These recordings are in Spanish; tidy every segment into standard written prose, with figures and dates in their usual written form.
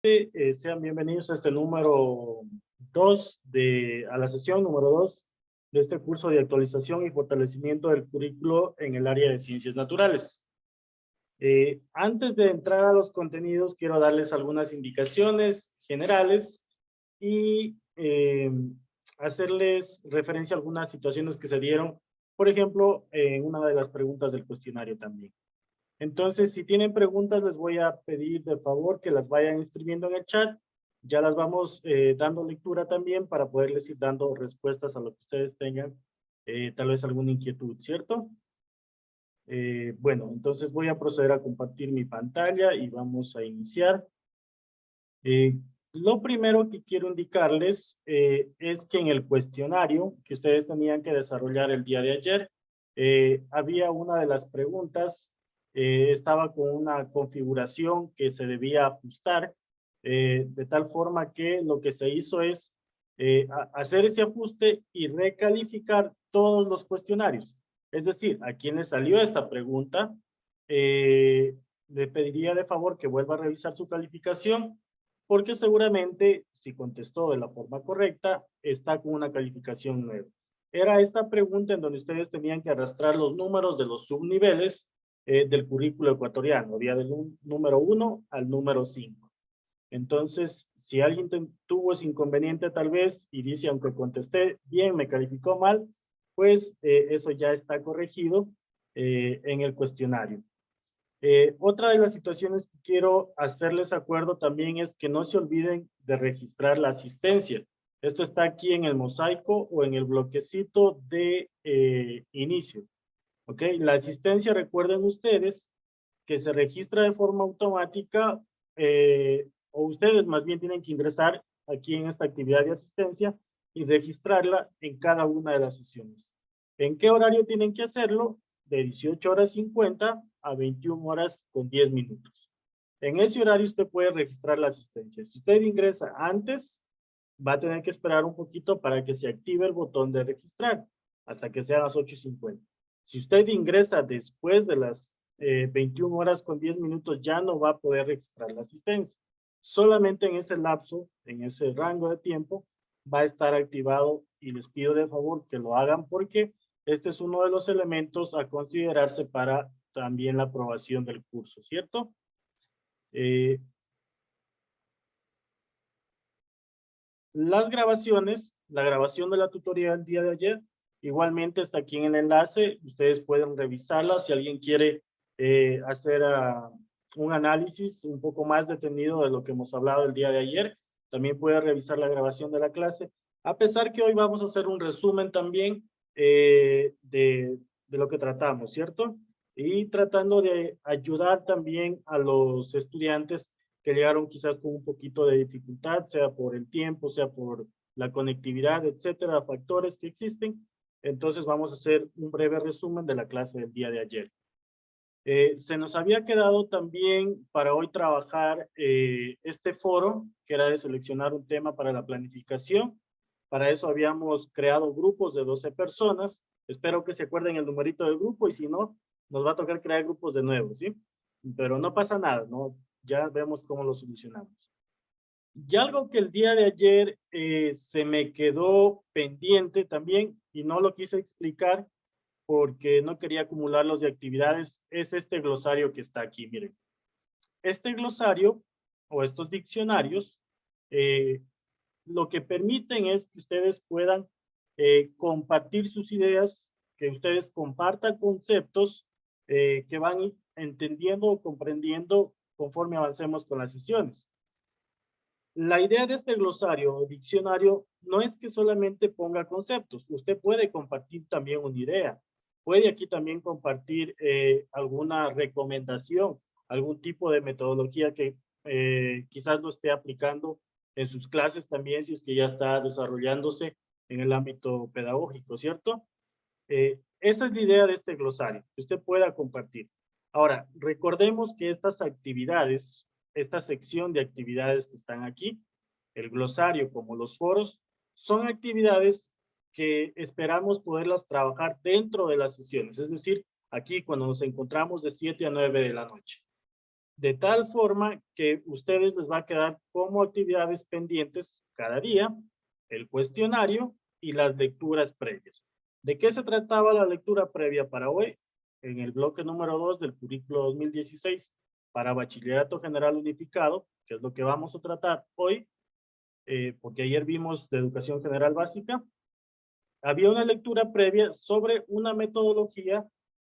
Sean bienvenidos a este número 2 a la sesión número 2 de este curso de actualización y fortalecimiento del currículo en el área de ciencias naturales. Antes de entrar a los contenidos, quiero darles algunas indicaciones generales y hacerles referencia a algunas situaciones que se dieron, por ejemplo, en una de las preguntas del cuestionario también. Entonces, si tienen preguntas, les voy a pedir de favor que las vayan escribiendo en el chat. Ya las vamos dando lectura también para poderles ir dando respuestas a lo que ustedes tengan, tal vez alguna inquietud, ¿cierto? Bueno, entonces voy a proceder a compartir mi pantalla y vamos a iniciar. Eh, lo primero que quiero indicarles es que en el cuestionario que ustedes tenían que desarrollar el día de ayer, había una de las preguntas, estaba con una configuración que se debía ajustar, de tal forma que lo que se hizo es hacer ese ajuste y recalificar todos los cuestionarios. Es decir, a quien le salió esta pregunta, le pediría de favor que vuelva a revisar su calificación porque seguramente si contestó de la forma correcta, está con una calificación 9. Era esta pregunta en donde ustedes tenían que arrastrar los números de los subniveles del currículo ecuatoriano, había del número 1 al número 5. Entonces, si alguien tuvo ese inconveniente tal vez y dice, aunque contesté bien, me calificó mal, pues eso ya está corregido en el cuestionario. Otra de las situaciones que quiero hacerles acuerdo también es que no se olviden de registrar la asistencia. Esto está aquí en el mosaico o en el bloquecito de inicio. ¿Ok? La asistencia, recuerden ustedes, que se registra de forma automática o ustedes más bien tienen que ingresar aquí en esta actividad de asistencia y registrarla en cada una de las sesiones. ¿En qué horario tienen que hacerlo? De 18:50 a 21:10. En ese horario usted puede registrar la asistencia. Si usted ingresa antes, va a tener que esperar un poquito para que se active el botón de registrar, hasta que sean las 8:50. Si usted ingresa después de las 21:10, ya no va a poder registrar la asistencia. Solamente en ese lapso, en ese rango de tiempo, va a estar activado y les pido de favor que lo hagan porque este es uno de los elementos a considerarse para también la aprobación del curso, ¿cierto? Eh, Las grabaciones, la grabación de la tutoría del día de ayer, igualmente está aquí en el enlace, ustedes pueden revisarla si alguien quiere hacer un análisis un poco más detenido de lo que hemos hablado el día de ayer, también puede revisar la grabación de la clase, a pesar que hoy vamos a hacer un resumen también de lo que tratamos, ¿cierto? Y tratando de ayudar también a los estudiantes que llegaron quizás con un poquito de dificultad, sea por el tiempo, sea por la conectividad, etcétera, factores que existen. Entonces vamos a hacer un breve resumen de la clase del día de ayer. Se nos había quedado también para hoy trabajar este foro, que era de seleccionar un tema para la planificación. Para eso habíamos creado grupos de 12 personas. Espero que se acuerden el numerito del grupo y si no, nos va a tocar crear grupos de nuevo, ¿sí? Pero no pasa nada, ¿no? Ya vemos cómo lo solucionamos. Y algo que el día de ayer se me quedó pendiente también y no lo quise explicar porque no quería acumularlos de actividades, es este glosario que está aquí, miren. Este glosario o estos diccionarios eh, lo que permiten es que ustedes puedan compartir sus ideas, que ustedes compartan conceptos que van entendiendo o comprendiendo conforme avancemos con las sesiones. La idea de este glosario o diccionario no es que solamente ponga conceptos, usted puede compartir también una idea, puede aquí también compartir alguna recomendación, algún tipo de metodología que quizás lo esté aplicando en sus clases también, si es que ya está desarrollándose en el ámbito pedagógico, ¿cierto? Esa es la idea de este glosario, que usted pueda compartir. Ahora, recordemos que estas actividades, esta sección de actividades que están aquí, el glosario como los foros, son actividades que esperamos poderlas trabajar dentro de las sesiones, es decir, aquí cuando nos encontramos de 7 a 9 de la noche. de tal forma que ustedes les va a quedar como actividades pendientes cada día el cuestionario y las lecturas previas. ¿De qué se trataba la lectura previa para hoy? En el bloque número 2 del currículo 2016 para Bachillerato General Unificado, que es lo que vamos a tratar hoy, porque ayer vimos de Educación General Básica, había una lectura previa sobre una metodología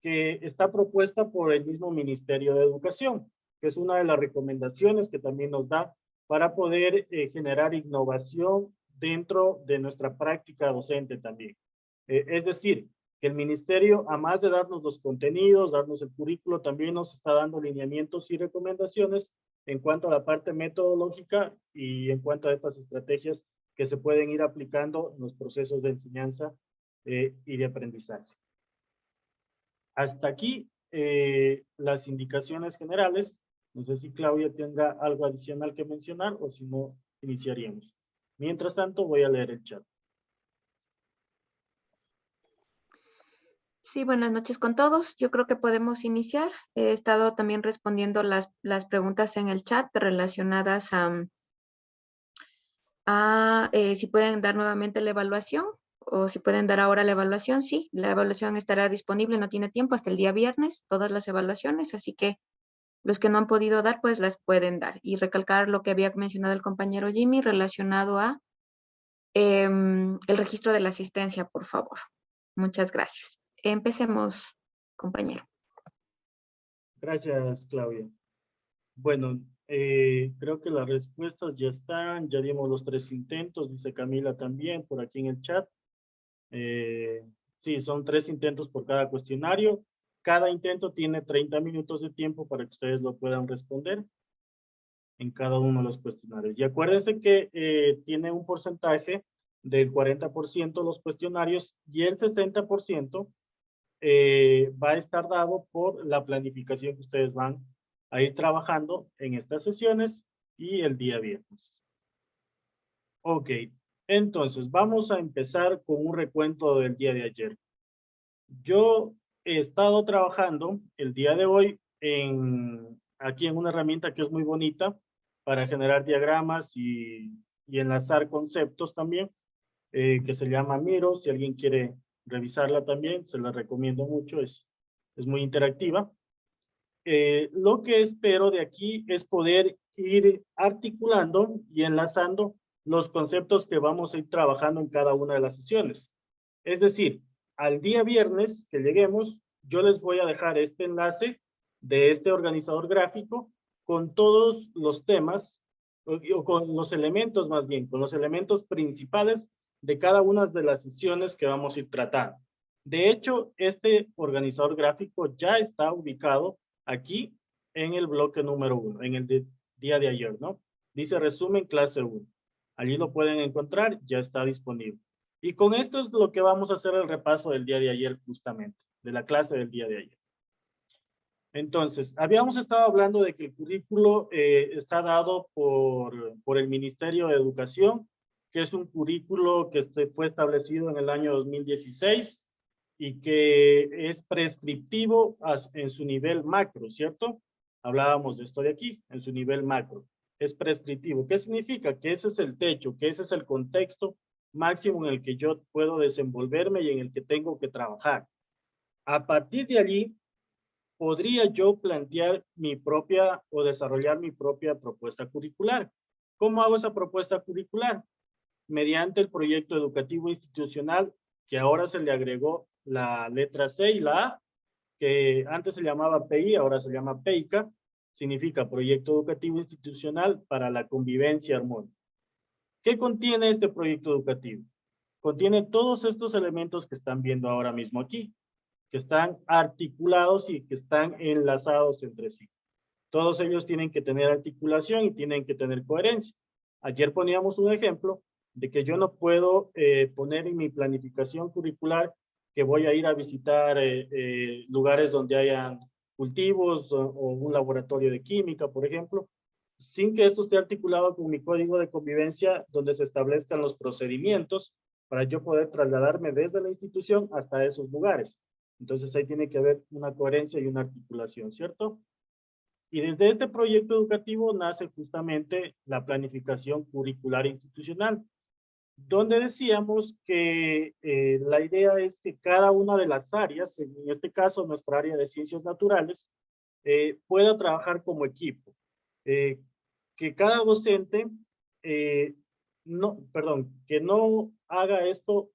que está propuesta por el mismo Ministerio de Educación, que es una de las recomendaciones que también nos da para poder generar innovación dentro de nuestra práctica docente también. Es decir, que el ministerio, a más de darnos los contenidos, darnos el currículo, también nos está dando lineamientos y recomendaciones en cuanto a la parte metodológica y en cuanto a estas estrategias que se pueden ir aplicando en los procesos de enseñanza y de aprendizaje. Hasta aquí las indicaciones generales. No sé si Claudia tenga algo adicional que mencionar o si no, iniciaríamos. Mientras tanto, voy a leer el chat. Sí, buenas noches con todos. Yo creo que podemos iniciar. He estado también respondiendo las preguntas en el chat relacionadas a si pueden dar nuevamente la evaluación o si pueden dar ahora la evaluación. Sí, la evaluación estará disponible, no tiene tiempo, hasta el día viernes, todas las evaluaciones, así que los que no han podido dar, pues las pueden dar. Y recalcar lo que había mencionado el compañero Jimmy relacionado a el registro de la asistencia, por favor. Muchas gracias. Empecemos, compañero. Gracias, Claudia. Bueno, creo que las respuestas ya están, ya dimos los 3 intentos, dice Camila también por aquí en el chat. Sí, son 3 intentos por cada cuestionario. Cada intento tiene 30 minutos de tiempo para que ustedes lo puedan responder en cada uno de los cuestionarios. Y acuérdense que tiene un porcentaje del 40% los cuestionarios y el 60% va a estar dado por la planificación que ustedes van a ir trabajando en estas sesiones y el día viernes. Ok, entonces vamos a empezar con un recuento del día de ayer. Yo he estado trabajando el día de hoy aquí en una herramienta que es muy bonita para generar diagramas y enlazar conceptos también, que se llama Miro. Si alguien quiere revisarla también, se la recomiendo mucho, es muy interactiva. Lo que espero de aquí es poder ir articulando y enlazando los conceptos que vamos a ir trabajando en cada una de las sesiones. Es decir, al día viernes que lleguemos, yo les voy a dejar este enlace de este organizador gráfico con todos los temas, o con los elementos más bien, con los elementos principales de cada una de las sesiones que vamos a ir tratando. De hecho, este organizador gráfico ya está ubicado aquí en el bloque número 1, en el día de ayer, ¿no? Dice resumen clase 1. Allí lo pueden encontrar, ya está disponible. Y con esto es lo que vamos a hacer el repaso del día de ayer justamente, de la clase del día de ayer. Entonces, habíamos estado hablando de que el currículo está dado por el Ministerio de Educación, que es un currículo que fue establecido en el año 2016 y que es prescriptivo en su nivel macro, ¿cierto? Hablábamos de esto de aquí, en su nivel macro. Es prescriptivo. ¿Qué significa? Que ese es el techo, que ese es el contexto máximo en el que yo puedo desenvolverme y en el que tengo que trabajar. A partir de allí, podría yo plantear mi propia o desarrollar mi propia propuesta curricular. ¿Cómo hago esa propuesta curricular? Mediante el proyecto educativo institucional, que ahora se le agregó la letra C y la A, que antes se llamaba PI, ahora se llama PEICA, significa Proyecto Educativo Institucional para la Convivencia Armónica. ¿Qué contiene este proyecto educativo? Contiene todos estos elementos que están viendo ahora mismo aquí, que están articulados y que están enlazados entre sí. Todos ellos tienen que tener articulación y tienen que tener coherencia. Ayer poníamos un ejemplo de que yo no puedo poner en mi planificación curricular que voy a ir a visitar lugares donde hayan cultivos o un laboratorio de química, por ejemplo, sin que esto esté articulado con mi código de convivencia donde se establezcan los procedimientos para yo poder trasladarme desde la institución hasta esos lugares. Entonces ahí tiene que haber una coherencia y una articulación, ¿cierto? Y desde este proyecto educativo nace justamente la planificación curricular institucional, donde decíamos que la idea es que cada una de las áreas, en este caso nuestra área de ciencias naturales, pueda trabajar como equipo. Eh, que cada docente, eh, que no haga esto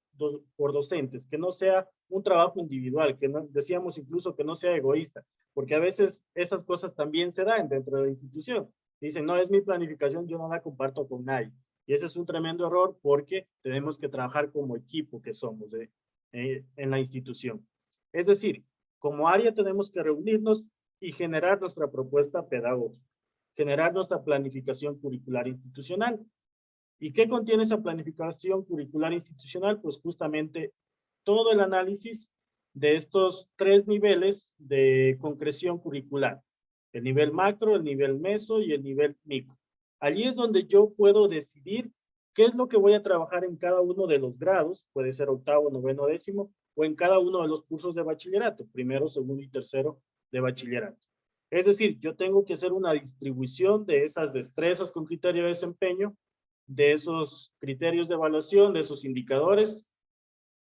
por docentes, que no sea un trabajo individual, que no, decíamos incluso que no sea egoísta, porque a veces esas cosas también se dan dentro de la institución. Dicen, no, es mi planificación, yo no la comparto con nadie. Y ese es un tremendo error porque tenemos que trabajar como equipo que somos en la institución. Es decir, como área tenemos que reunirnos y generar nuestra propuesta pedagógica, generar nuestra planificación curricular institucional. ¿Y qué contiene esa planificación curricular institucional? Pues justamente todo el análisis de estos tres niveles de concreción curricular. El nivel macro, el nivel meso y el nivel micro. Allí es donde yo puedo decidir qué es lo que voy a trabajar en cada uno de los grados, puede ser octavo, noveno, décimo, o en cada uno de los cursos de bachillerato, primero, segundo y tercero de bachillerato. Es decir, yo tengo que hacer una distribución de esas destrezas con criterio de desempeño, de esos criterios de evaluación, de esos indicadores,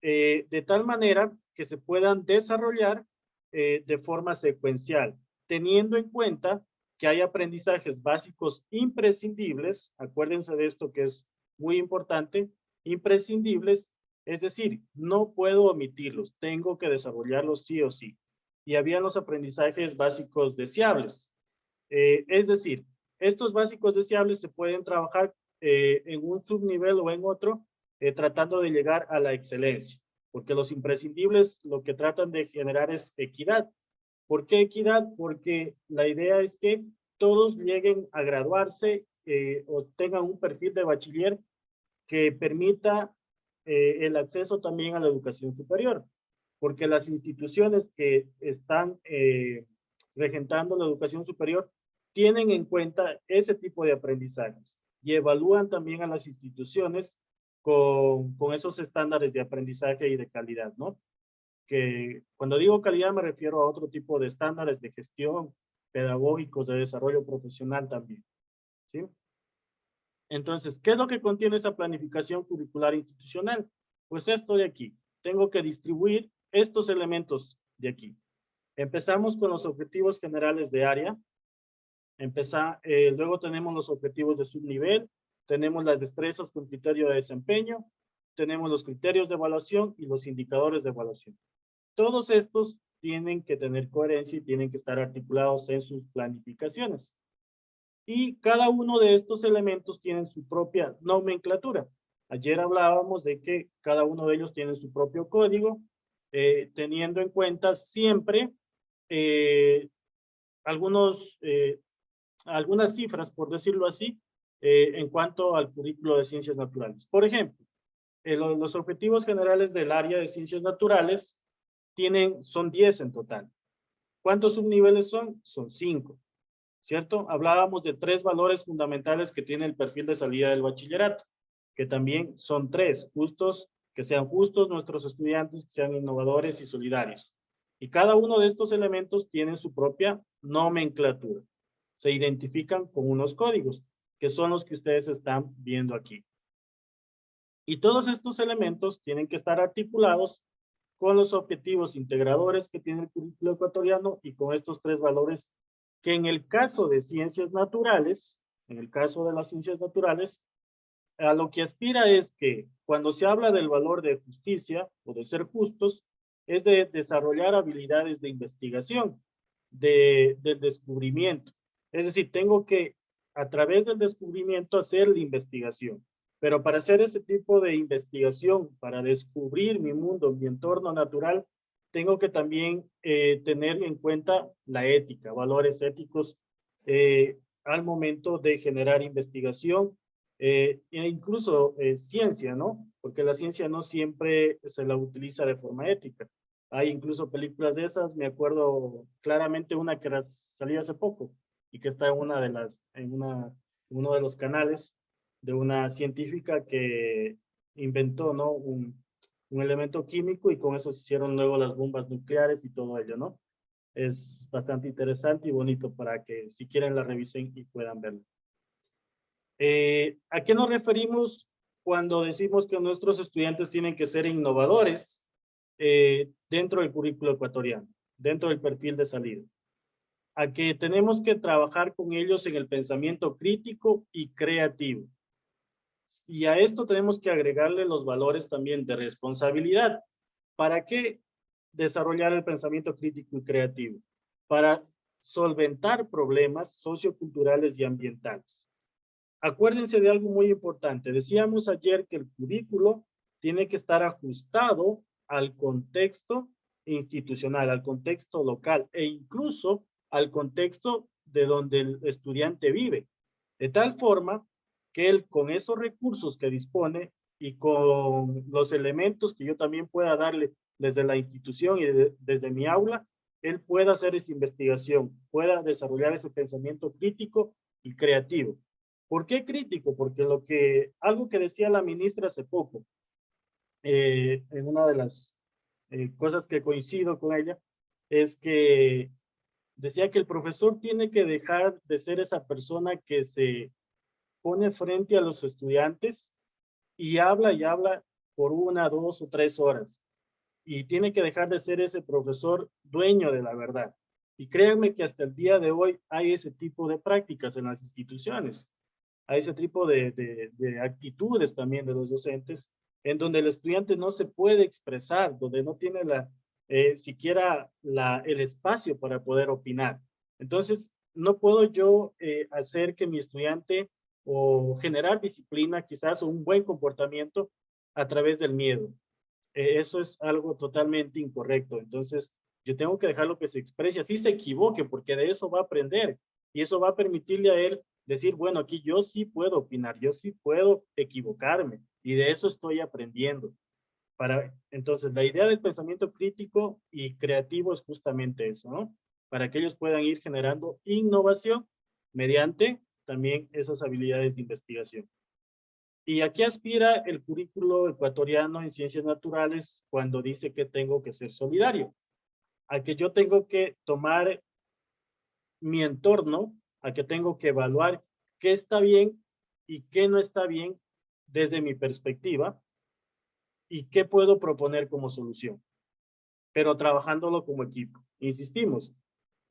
de tal manera que se puedan desarrollar de forma secuencial, teniendo en cuenta que hay aprendizajes básicos imprescindibles, acuérdense de esto que es muy importante, imprescindibles, es decir, no puedo omitirlos, tengo que desarrollarlos sí o sí. Y había los aprendizajes básicos deseables, es decir, estos básicos deseables se pueden trabajar en un subnivel o en otro, tratando de llegar a la excelencia, porque los imprescindibles lo que tratan de generar es equidad. ¿Por qué equidad? Porque la idea es que todos lleguen a graduarse o tengan un perfil de bachiller que permita el acceso también a la educación superior, porque las instituciones que están regentando la educación superior tienen en cuenta ese tipo de aprendizajes y evalúan también a las instituciones con esos estándares de aprendizaje y de calidad, ¿no? Que cuando digo calidad me refiero a otro tipo de estándares de gestión, pedagógicos, de desarrollo profesional también, ¿sí? Entonces, ¿qué es lo que contiene esa planificación curricular institucional? Pues esto de aquí. Tengo que distribuir estos elementos de aquí. Empezamos con los objetivos generales de área. Luego tenemos los objetivos de subnivel, tenemos las destrezas con criterio de desempeño, tenemos los criterios de evaluación y los indicadores de evaluación. Todos estos tienen que tener coherencia y tienen que estar articulados en sus planificaciones. Y cada uno de estos elementos tienen su propia nomenclatura. Ayer hablábamos de que cada uno de ellos tiene su propio código, teniendo en cuenta siempre eh, algunos, algunas cifras, por decirlo así, en cuanto al currículo de ciencias naturales. Por ejemplo, los objetivos generales del área de ciencias naturales son 10 en total. ¿Cuántos subniveles son? Son 5. ¿Cierto? Hablábamos de 3 valores fundamentales que tiene el perfil de salida del bachillerato, que también son 3, que sean justos nuestros estudiantes, que sean innovadores y solidarios. Y cada uno de estos elementos tiene su propia nomenclatura. Se identifican con unos códigos, que son los que ustedes están viendo aquí. Y todos estos elementos tienen que estar articulados con los objetivos integradores que tiene el currículo ecuatoriano y con estos 3 valores que en el caso de ciencias naturales, en el caso de las ciencias naturales, a lo que aspira es que cuando se habla del valor de justicia o de ser justos, es de desarrollar habilidades de investigación, del descubrimiento. Es decir, tengo que a través del descubrimiento hacer la investigación. Pero para hacer ese tipo de investigación, para descubrir mi mundo, mi entorno natural, tengo que también tener en cuenta la ética, valores éticos al momento de generar investigación e incluso ciencia, ¿no? Porque la ciencia no siempre se la utiliza de forma ética. Hay incluso películas de esas, me acuerdo claramente una que salió hace poco y que está en uno de los canales de una científica que inventó, ¿no? Un elemento químico y con eso se hicieron luego las bombas nucleares y todo ello, ¿no? Es bastante interesante y bonito para que si quieren la revisen y puedan verlo. ¿A qué nos referimos cuando decimos que nuestros estudiantes tienen que ser innovadores dentro del currículo ecuatoriano, dentro del perfil de salida? A que tenemos que trabajar con ellos en el pensamiento crítico y creativo. Y a esto tenemos que agregarle los valores también de responsabilidad. ¿Para qué desarrollar el pensamiento crítico y creativo? Para solventar problemas socioculturales y ambientales. Acuérdense de algo muy importante. Decíamos ayer que el currículo tiene que estar ajustado al contexto institucional, al contexto local e incluso al contexto de donde el estudiante vive. De tal forma que él con esos recursos que dispone y con los elementos que yo también pueda darle desde la institución y desde mi aula, él pueda hacer esa investigación, pueda desarrollar ese pensamiento crítico y creativo. ¿Por qué crítico? Porque algo que decía la ministra hace poco, en una de las cosas que coincido con ella, es que decía que el profesor tiene que dejar de ser esa persona que se pone frente a los estudiantes y habla por 1, 2 o 3 horas. Y tiene que dejar de ser ese profesor dueño de la verdad. Y créanme que hasta el día de hoy hay ese tipo de prácticas en las instituciones. Hay ese tipo de actitudes también de los docentes, en donde el estudiante no se puede expresar, donde no tiene siquiera el espacio para poder opinar. Entonces, no puedo yo hacer que mi estudiante o generar disciplina quizás o un buen comportamiento a través del miedo. Eso es algo totalmente incorrecto. Entonces, yo tengo que dejarlo que se exprese, así se equivoque, porque de eso va a aprender y eso va a permitirle a él decir, bueno, aquí yo sí puedo opinar, yo sí puedo equivocarme y de eso estoy aprendiendo. Entonces, la idea del pensamiento crítico y creativo es justamente eso, ¿no? Para que ellos puedan ir generando innovación mediante también esas habilidades de investigación. ¿Y a qué aspira el currículo ecuatoriano en ciencias naturales cuando dice que tengo que ser solidario? A que yo tengo que tomar mi entorno, a que tengo que evaluar qué está bien y qué no está bien desde mi perspectiva y qué puedo proponer como solución, pero trabajándolo como equipo. Insistimos,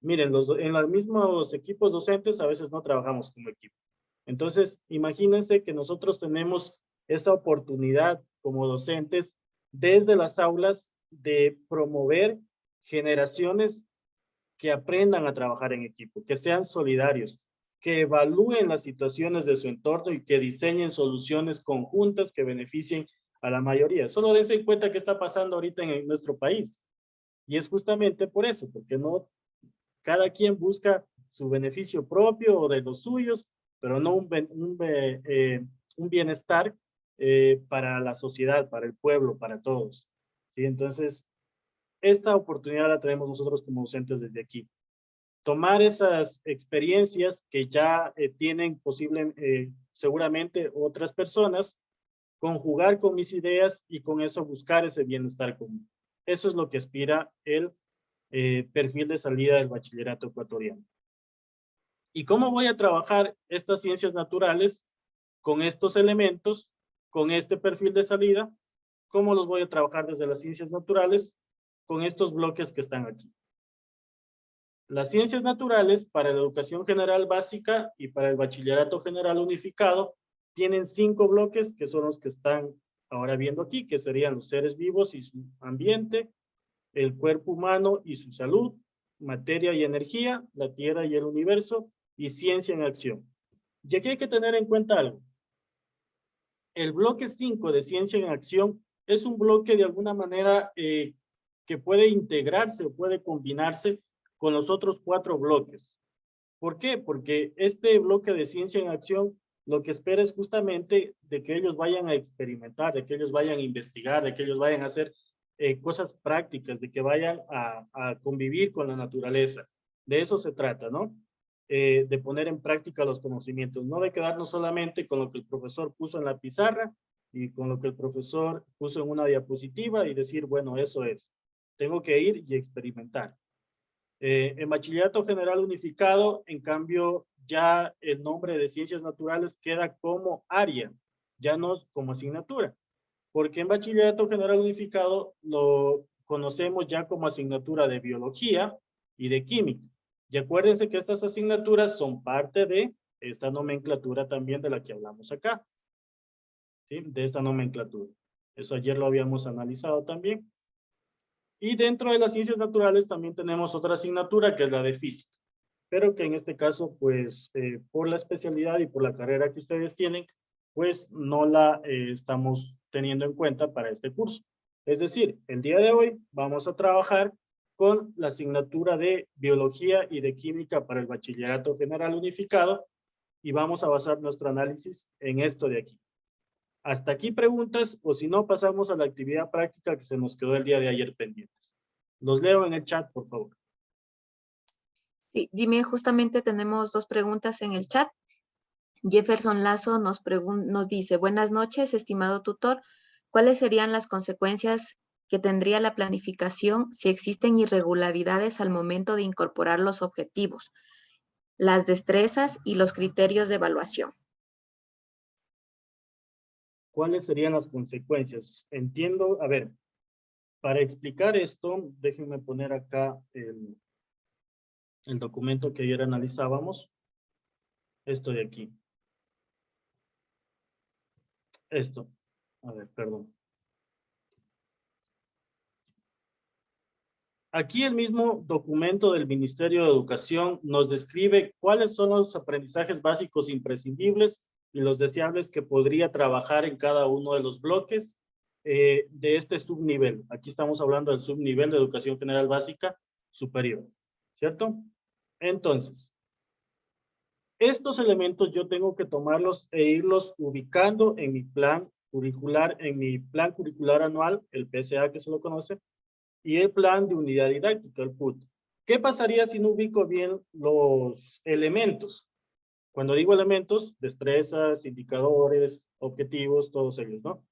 miren, en los mismos equipos docentes a veces no trabajamos como equipo. Entonces, imagínense que nosotros tenemos esa oportunidad como docentes desde las aulas de promover generaciones que aprendan a trabajar en equipo, que sean solidarios, que evalúen las situaciones de su entorno y que diseñen soluciones conjuntas que beneficien a la mayoría. Solo dense en cuenta qué está pasando ahorita en nuestro país. Y es justamente por eso, porque no, cada quien busca su beneficio propio o de los suyos, pero no un bienestar para la sociedad, para el pueblo, para todos. ¿Sí? Entonces, esta oportunidad la tenemos nosotros como docentes desde aquí. Tomar esas experiencias que ya tienen seguramente otras personas, conjugar con mis ideas y con eso buscar ese bienestar común. Eso es lo que aspira el perfil de salida del bachillerato ecuatoriano. ¿Y cómo voy a trabajar estas ciencias naturales con estos elementos, con este perfil de salida? ¿Cómo los voy a trabajar desde las ciencias naturales con estos bloques que están aquí? Las ciencias naturales para la educación general básica y para el bachillerato general unificado tienen 5 bloques que son los que están ahora viendo aquí, que serían los seres vivos y su ambiente, el cuerpo humano y su salud, materia y energía, la tierra y el universo, y ciencia en acción. Y aquí hay que tener en cuenta algo. El bloque 5 de ciencia en acción es un bloque de alguna manera que puede integrarse o puede combinarse con los otros 4 bloques. ¿Por qué? Porque este bloque de ciencia en acción lo que espera es justamente de que ellos vayan a experimentar, de que ellos vayan a investigar, de que ellos vayan a hacer cosas prácticas, de que vayan a convivir con la naturaleza. De eso se trata, ¿no? De poner en práctica los conocimientos, no de quedarnos solamente con lo que el profesor puso en la pizarra y con lo que el profesor puso en una diapositiva y decir, bueno, eso es. Tengo que ir y experimentar. En bachillerato general unificado, en cambio, ya el nombre de ciencias naturales queda como área, ya no como asignatura, porque en bachillerato general unificado lo conocemos ya como asignatura de biología y de química. Y acuérdense que estas asignaturas son parte de esta nomenclatura también de la que hablamos acá, ¿sí? De esta nomenclatura. Eso ayer lo habíamos analizado también. Y dentro de las ciencias naturales también tenemos otra asignatura que es la de física, pero que en este caso, pues, por la especialidad y por la carrera que ustedes tienen, pues no la estamos teniendo en cuenta para este curso. Es decir, el día de hoy vamos a trabajar con la asignatura de biología y de química para el bachillerato general unificado y vamos a basar nuestro análisis en esto de aquí. Hasta aquí preguntas, o si no, pasamos a la actividad práctica que se nos quedó el día de ayer pendientes. Los leo en el chat, por favor. Sí, Jimmy, justamente tenemos dos preguntas en el chat. Jefferson Lazo nos dice, buenas noches, estimado tutor. ¿Cuáles serían las consecuencias que tendría la planificación si existen irregularidades al momento de incorporar los objetivos, las destrezas y los criterios de evaluación? ¿Cuáles serían las consecuencias? Entiendo, a ver, para explicar esto, déjenme poner acá el documento que ayer analizábamos. Esto de aquí. Esto. A ver, perdón. Aquí el mismo documento del Ministerio de Educación nos describe cuáles son los aprendizajes básicos imprescindibles y los deseables que podría trabajar en cada uno de los bloques de este subnivel. Aquí estamos hablando del subnivel de Educación General Básica Superior, ¿cierto? Entonces, estos elementos yo tengo que tomarlos e irlos ubicando en mi plan curricular, anual, el PSA que se lo conoce, y el plan de unidad didáctica, el PUT. ¿Qué pasaría si no ubico bien los elementos? Cuando digo elementos, destrezas, indicadores, objetivos, todos ellos, ¿no?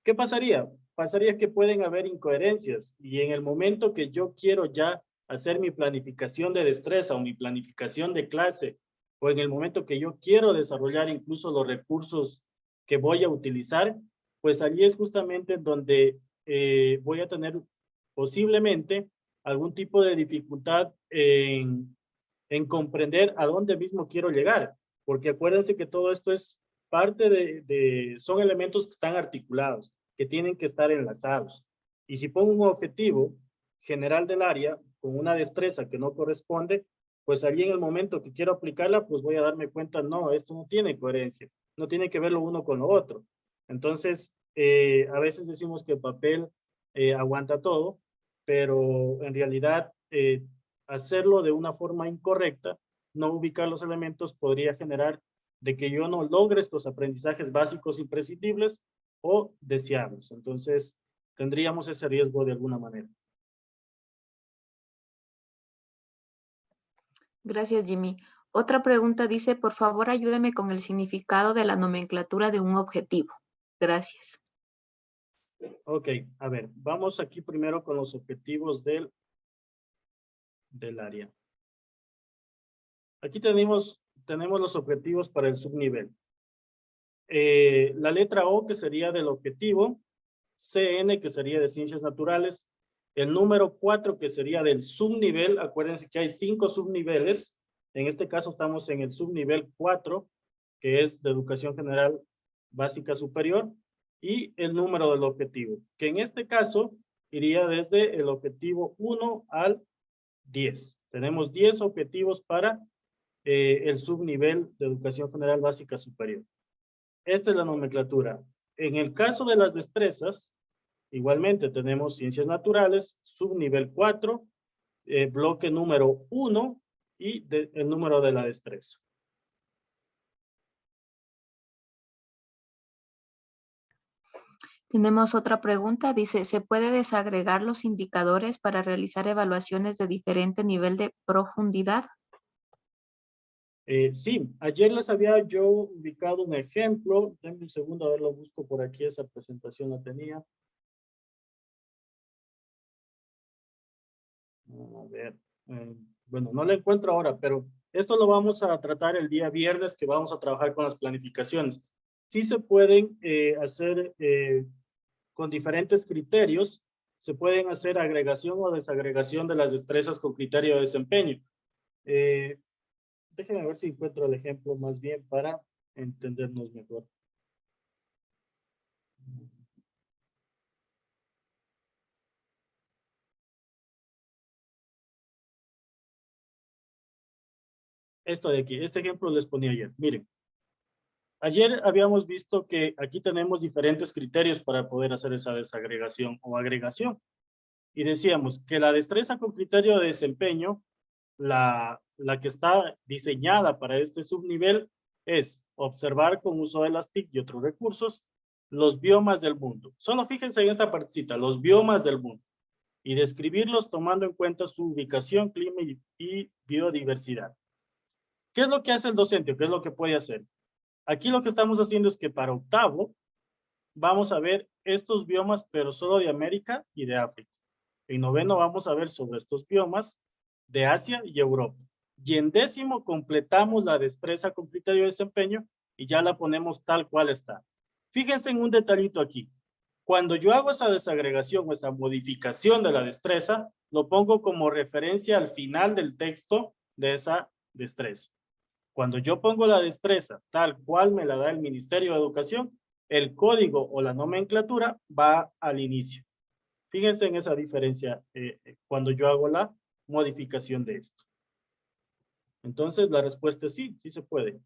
¿Qué pasaría? Pasaría que pueden haber incoherencias y en el momento que yo quiero ya hacer mi planificación de destreza o mi planificación de clase, o en el momento que yo quiero desarrollar incluso los recursos que voy a utilizar, pues allí es justamente donde voy a tener posiblemente algún tipo de dificultad en comprender a dónde mismo quiero llegar, porque acuérdense que todo esto es parte son elementos que están articulados, que tienen que estar enlazados. Y si pongo un objetivo general del área con una destreza que no corresponde, pues allí en el momento que quiero aplicarla, pues voy a darme cuenta, no, esto no tiene coherencia, no tiene que ver lo uno con lo otro. Entonces, a veces decimos que el papel aguanta todo, pero en realidad hacerlo de una forma incorrecta, no ubicar los elementos podría generar de que yo no logre estos aprendizajes básicos imprescindibles o deseables. Entonces, tendríamos ese riesgo de alguna manera. Gracias, Jimmy. Otra pregunta dice, por favor, ayúdame con el significado de la nomenclatura de un objetivo. Gracias. Ok, a ver, vamos aquí primero con los objetivos del área. Aquí tenemos los objetivos para el subnivel. La letra O, que sería del objetivo, CN, que sería de ciencias naturales, el número 4, que sería del subnivel. Acuérdense que hay 5 subniveles. En este caso estamos en el subnivel 4, que es de educación general básica superior, y el número del objetivo, que en este caso iría desde el objetivo 1 al 10. Tenemos 10 objetivos para el subnivel de educación general básica superior. Esta es la nomenclatura. En el caso de las destrezas, igualmente tenemos ciencias naturales, subnivel 4, bloque número 1 y el número de la destreza. Tenemos otra pregunta. Dice, ¿se puede desagregar los indicadores para realizar evaluaciones de diferente nivel de profundidad? Sí, ayer les había yo ubicado un ejemplo. Denme un segundo, a ver, lo busco por aquí, esa presentación la tenía. A ver, Bueno, no la encuentro ahora, pero esto lo vamos a tratar el día viernes que vamos a trabajar con las planificaciones. Sí se pueden hacer con diferentes criterios, se pueden hacer agregación o desagregación de las destrezas con criterio de desempeño. Eh, Déjenme ver si encuentro el ejemplo más bien para entendernos mejor. Esto de aquí, este ejemplo les ponía ayer. Miren, ayer habíamos visto que aquí tenemos diferentes criterios para poder hacer esa desagregación o agregación. Y decíamos que la destreza con criterio de desempeño, la que está diseñada para este subnivel, es observar con uso de las TIC y otros recursos los biomas del mundo. Solo fíjense en esta partecita, los biomas del mundo, y describirlos tomando en cuenta su ubicación, clima y biodiversidad. ¿Qué es lo que hace el docente o qué es lo que puede hacer? Aquí lo que estamos haciendo es que para octavo vamos a ver estos biomas, pero solo de América y de África. En noveno vamos a ver sobre estos biomas de Asia y Europa. Y en décimo completamos la destreza con criterio de desempeño y ya la ponemos tal cual está. Fíjense en un detallito aquí. Cuando yo hago esa desagregación o esa modificación de la destreza, lo pongo como referencia al final del texto de esa destreza. Cuando yo pongo la destreza tal cual me la da el Ministerio de Educación, el código o la nomenclatura va al inicio. Fíjense en esa diferencia cuando yo hago la modificación de esto. Entonces, la respuesta es sí, sí se puede.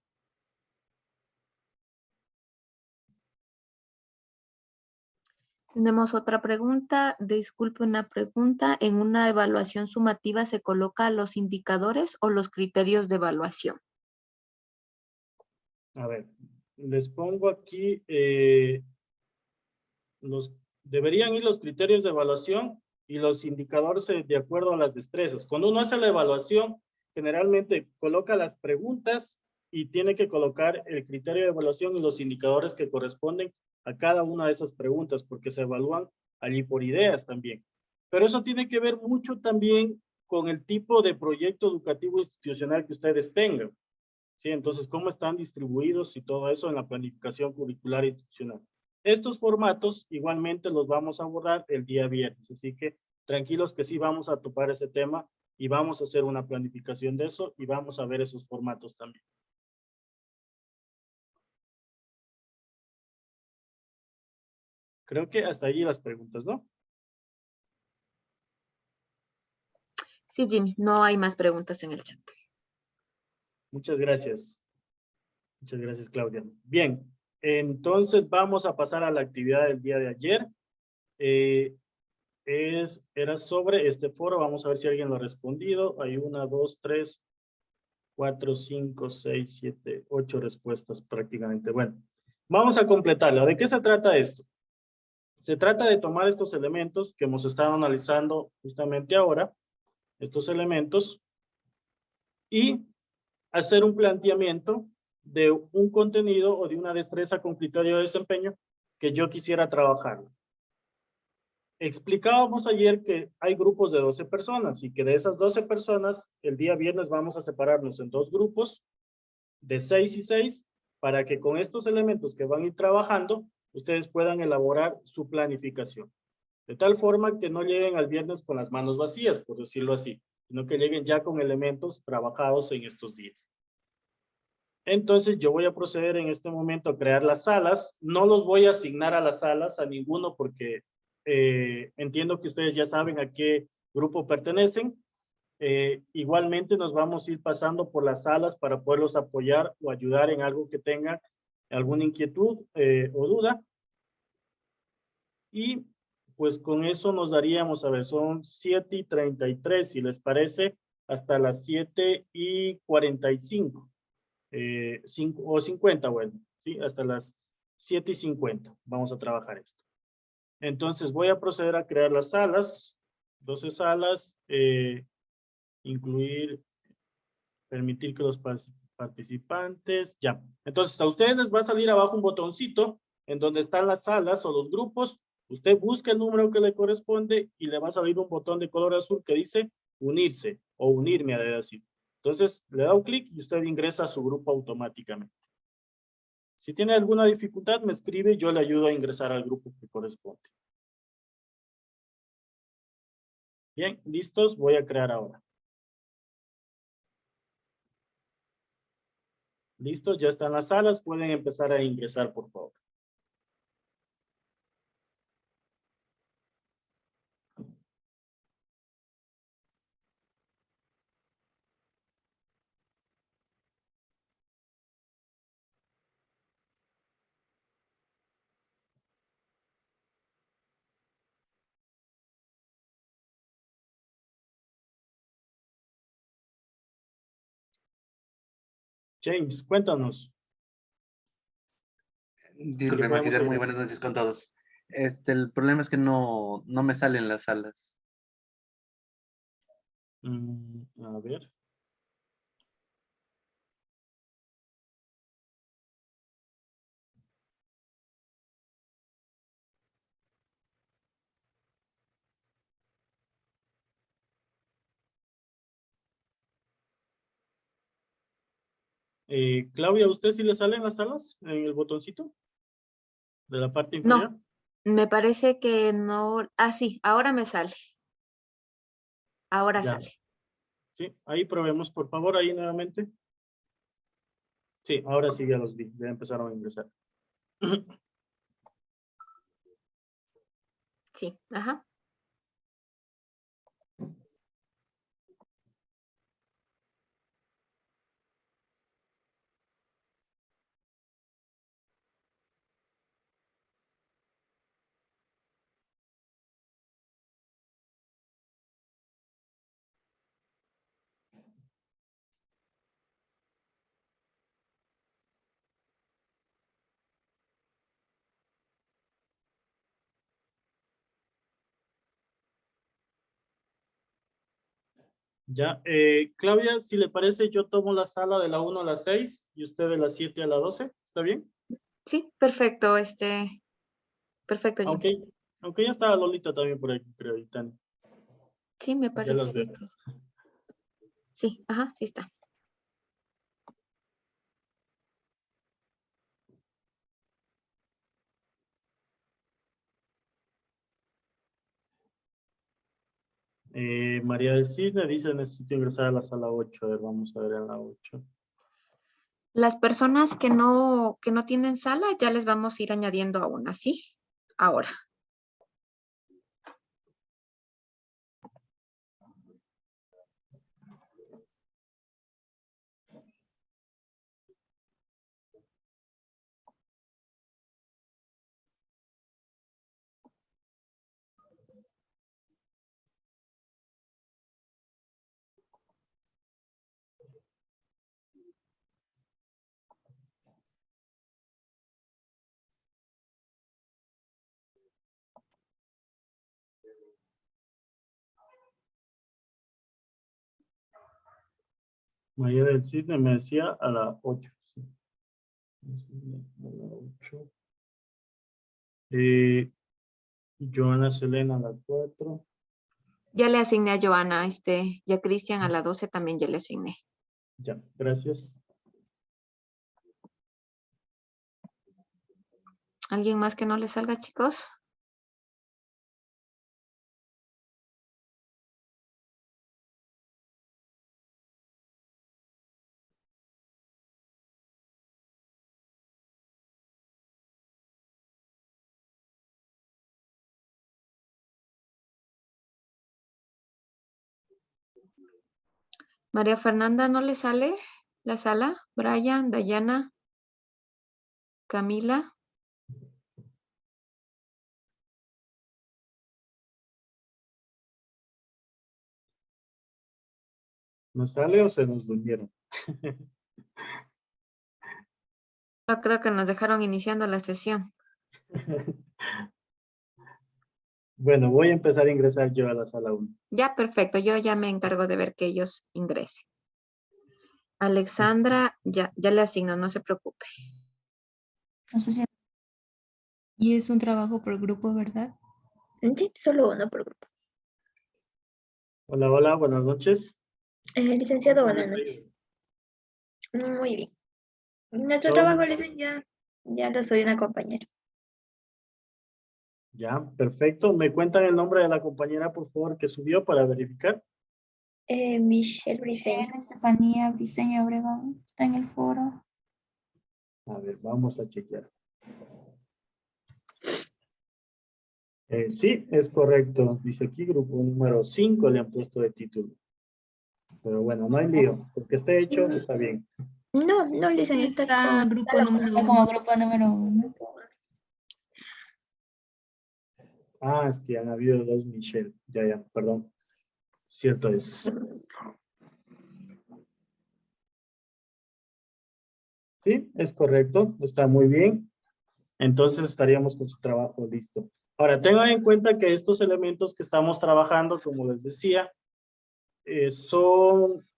Tenemos otra pregunta. Disculpe una pregunta. ¿En una evaluación sumativa se coloca los indicadores o los criterios de evaluación? A ver, les pongo aquí, deberían ir los criterios de evaluación y los indicadores de acuerdo a las destrezas. Cuando uno hace la evaluación, generalmente coloca las preguntas y tiene que colocar el criterio de evaluación y los indicadores que corresponden a cada una de esas preguntas, porque se evalúan allí por ideas también. Pero eso tiene que ver mucho también con el tipo de proyecto educativo institucional que ustedes tengan. ¿Sí? Entonces, cómo están distribuidos y todo eso en la planificación curricular institucional. Estos formatos igualmente los vamos a abordar el día viernes, así que tranquilos que sí vamos a topar ese tema y vamos a hacer una planificación de eso y vamos a ver esos formatos también. Creo que hasta allí las preguntas, ¿no? Sí, Jimmy, no hay más preguntas en el chat. Muchas gracias. Muchas gracias, Claudia. Bien, entonces vamos a pasar a la actividad del día de ayer. Era sobre este foro, vamos a ver si alguien lo ha respondido. Hay 1, 2, 3, 4, 5, 6, 7, 8 respuestas prácticamente. Bueno, vamos a completarla. ¿De qué se trata esto? Se trata de tomar estos elementos que hemos estado analizando justamente ahora, estos elementos, y hacer un planteamiento de un contenido o de una destreza con criterio de desempeño que yo quisiera trabajar. Explicábamos ayer que hay grupos de 12 personas y que de esas 12 personas, el día viernes vamos a separarnos en 2 grupos de 6 y 6 para que con estos elementos que van a ir trabajando, ustedes puedan elaborar su planificación. De tal forma que no lleguen al viernes con las manos vacías, por decirlo así, sino que lleguen ya con elementos trabajados en estos días. Entonces yo voy a proceder en este momento a crear las salas. No los voy a asignar a las salas, a ninguno, porque entiendo que ustedes ya saben a qué grupo pertenecen. Igualmente nos vamos a ir pasando por las salas para poderlos apoyar o ayudar en algo que tengan alguna inquietud o duda. Y pues con eso nos daríamos, a ver, son 7:33, si les parece, hasta las 7:45. 5 o 50, bueno, ¿sí? Hasta las 7:50 vamos a trabajar esto. Entonces voy a proceder a crear las salas, 12 salas, incluir, permitir que los participantes, ya. Entonces a ustedes les va a salir abajo un botoncito en donde están las salas o los grupos. Usted busca el número que le corresponde y le va a salir un botón de color azul que dice unirse o unirme a decir. Entonces, le da un clic y usted ingresa a su grupo automáticamente. Si tiene alguna dificultad, me escribe y yo le ayudo a ingresar al grupo que corresponde. Bien, listos, voy a crear ahora. Listo, ya están las salas, pueden empezar a ingresar, por favor. James, cuéntanos. ¿Qué le Disculpe, podemos Magister, muy ayudar? buenas noches con todos. El problema es que no me salen las salas. A ver. Claudia, ¿a usted sí le salen las salas en el botoncito de la parte inferior? No, me parece que no. Ah, sí, ahora me sale. Ahora Ya, sale. sí, ahí probemos, por favor, ahí nuevamente. Sí, ahora sí ya los vi, ya empezaron a ingresar. Sí, ajá. Ya, Claudia, si le parece, yo tomo la sala de la 1 a la 6 y usted de la 7 a la 12, ¿está bien? Sí, perfecto, perfecto, Jim. Aunque, aunque ya está Lolita también por aquí, creo, y Tani. Sí, me Ya las parece veo. que sí, ajá, sí está. María del Cisne dice, necesito ingresar a la sala 8. A ver, vamos a ver en la 8. Las personas que no tienen sala, ya les vamos a ir añadiendo a una, ¿sí? Ahora. María del Cisne me decía a la 8. Sí. A la 8. Joana Selena a la 4. Ya le asigné a Joana, ya Cristian a la 12 también ya le asigné. Ya, gracias. ¿Alguien más que no le salga, chicos? María Fernanda, ¿no le sale la sala? Brian, Dayana, Camila. ¿Nos sale o se nos durmieron? Yo creo que nos dejaron iniciando la sesión. Bueno, voy a empezar a ingresar yo a la sala 1. Ya, perfecto. Yo ya me encargo de ver que ellos ingresen. Alexandra, ya le asigno, no se preocupe. Y es un trabajo por grupo, ¿verdad? Sí, solo uno por grupo. Hola, hola, buenas noches. Licenciado, ¿Cómo buenas les ha noches. ido? Muy bien. Nuestro Son- trabajo, licenciado, ya lo soy una compañera. Ya, perfecto. ¿Me cuentan el nombre de la compañera, por favor, que subió para verificar? Michelle Briceño. Estefanía Briceño Obregón está en el foro. A ver, vamos a chequear. Sí, es correcto. Dice aquí grupo número 5 le han puesto de título. Pero bueno, no hay lío. Porque esté hecho, está bien. No, no, licenciado, está Está con grupo está número uno. Como grupo número 1. Ah, es que han habido dos Michelle. Ya, perdón. Cierto es. Sí, es correcto. Está muy bien. Entonces estaríamos con su trabajo listo. Ahora, tengan en cuenta que estos elementos que estamos trabajando, como les decía, son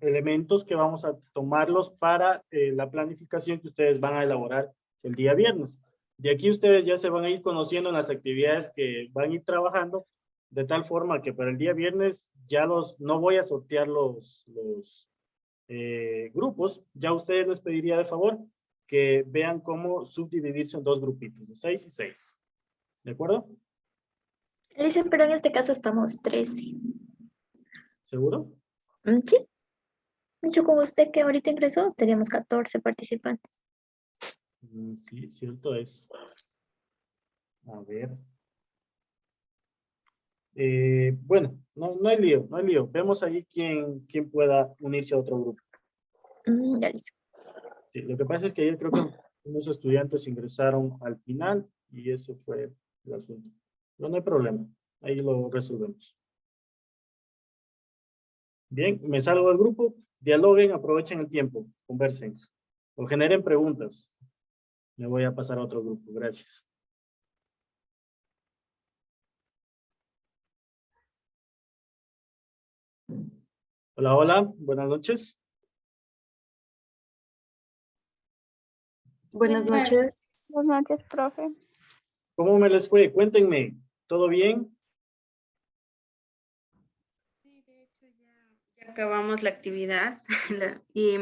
elementos que vamos a tomarlos para la planificación que ustedes van a elaborar el día viernes. De aquí ustedes ya se van a ir conociendo en las actividades que van a ir trabajando, de tal forma que para el día viernes ya no voy a sortear los grupos, ya ustedes les pediría de favor que vean cómo subdividirse en dos grupitos, de 6 y 6. ¿De acuerdo? Licenciado, pero en este caso estamos 13. ¿Seguro? Sí, de hecho, con usted que ahorita ingresó, teníamos 14 participantes. Sí, cierto es. A ver. Bueno, no hay lío, no hay lío. Vemos ahí quién pueda unirse a otro grupo. Ya listo. Sí, lo que pasa es que ayer creo que unos estudiantes ingresaron al final y eso fue el asunto. Pero no hay problema, ahí lo resolvemos. Bien, me salgo del grupo, dialoguen, aprovechen el tiempo, conversen o generen preguntas. Me voy a pasar a otro grupo, gracias. Hola, hola, buenas noches. Buenas noches. Buenas noches, profe. ¿Cómo me les fue? Cuéntenme, ¿todo bien? Sí, de hecho ya acabamos la actividad y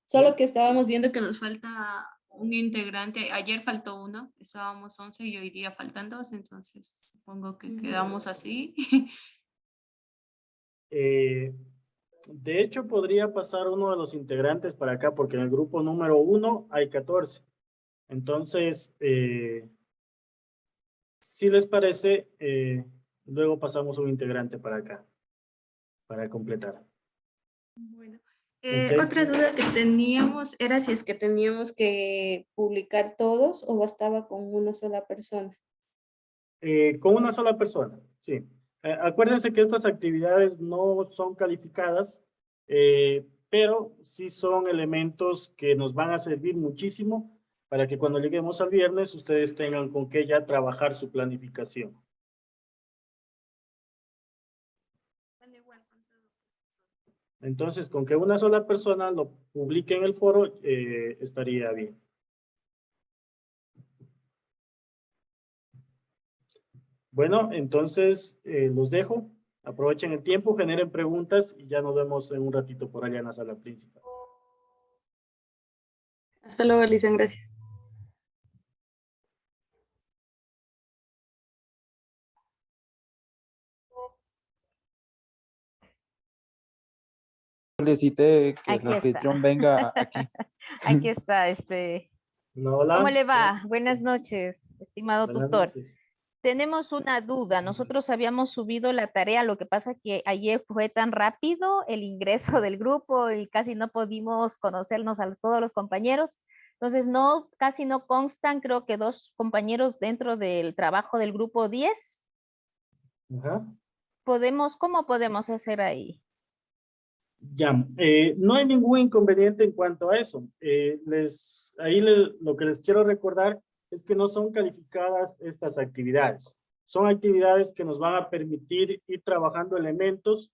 solo que estábamos viendo que nos falta un integrante. Ayer faltó uno, estábamos 11 y hoy día faltan 2, entonces supongo que quedamos así. De hecho, podría pasar uno de los integrantes para acá, porque en el grupo número 1 hay 14. Entonces, si les parece, luego pasamos un integrante para acá, para completar. Bueno, Entonces, otra duda que teníamos era si es que teníamos que publicar todos o bastaba con una sola persona. con una sola persona, sí. Acuérdense que estas actividades no son calificadas, pero sí son elementos que nos van a servir muchísimo para que cuando lleguemos al viernes ustedes tengan con qué ya trabajar su planificación. Entonces, con que una sola persona lo publique en el foro, estaría bien. Bueno, entonces los dejo. Aprovechen el tiempo, generen preguntas y ya nos vemos en un ratito por allá en la sala principal. Hasta luego, Alicia, gracias. Solicité que el Aquí está. anfitrión venga aquí. Aquí está, No, hola. ¿cómo le va? Buenas noches, estimado Buenas tutor. noches. Tenemos una duda. Nosotros habíamos subido la tarea, lo que pasa que ayer fue tan rápido el ingreso del grupo y casi no pudimos conocernos a todos los compañeros. Entonces, casi no constan, creo que 2 compañeros dentro del trabajo del grupo 10. Ajá. ¿Cómo podemos hacer ahí? Ya, no hay ningún inconveniente en cuanto a eso. Lo que les quiero recordar es que no son calificadas estas actividades. Son actividades que nos van a permitir ir trabajando elementos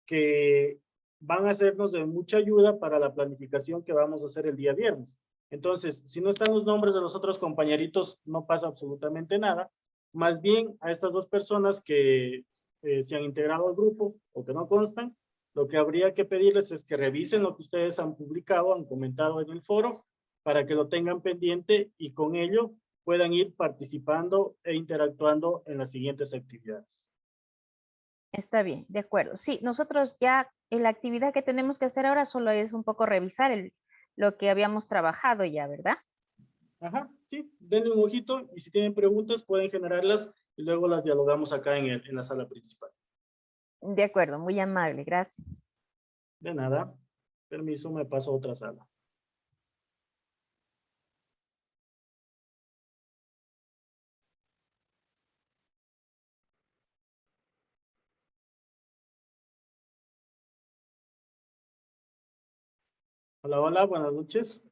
que van a hacernos de mucha ayuda para la planificación que vamos a hacer el día viernes. Entonces, si no están los nombres de los otros compañeritos, no pasa absolutamente nada. Más bien, a estas 2 personas que se han integrado al grupo o que no constan, lo que habría que pedirles es que revisen lo que ustedes han publicado, han comentado en el foro, para que lo tengan pendiente y con ello puedan ir participando e interactuando en las siguientes actividades. Está bien, de acuerdo. Sí, nosotros ya la actividad que tenemos que hacer ahora solo es un poco revisar lo que habíamos trabajado ya, ¿verdad? Ajá, sí, denle un ojito y si tienen preguntas pueden generarlas y luego las dialogamos acá en la sala principal. De acuerdo, muy amable, gracias. De nada. Permiso, me paso a otra sala. Hola, hola, buenas noches.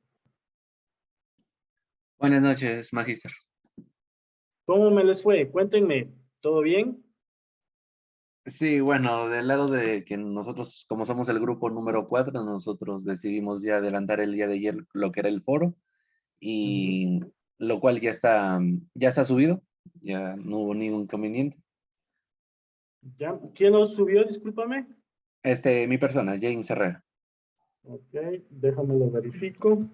Buenas noches, Magíster. ¿Cómo me les fue? Cuéntenme, ¿todo bien? Sí, bueno, del lado de que nosotros, como somos el grupo número 4, nosotros decidimos ya adelantar el día de ayer lo que era el foro, y lo cual ya está subido, ya no hubo ningún inconveniente. ¿Ya? ¿Quién lo subió? Discúlpame. Mi persona, James Herrera. Ok, déjame lo verifico.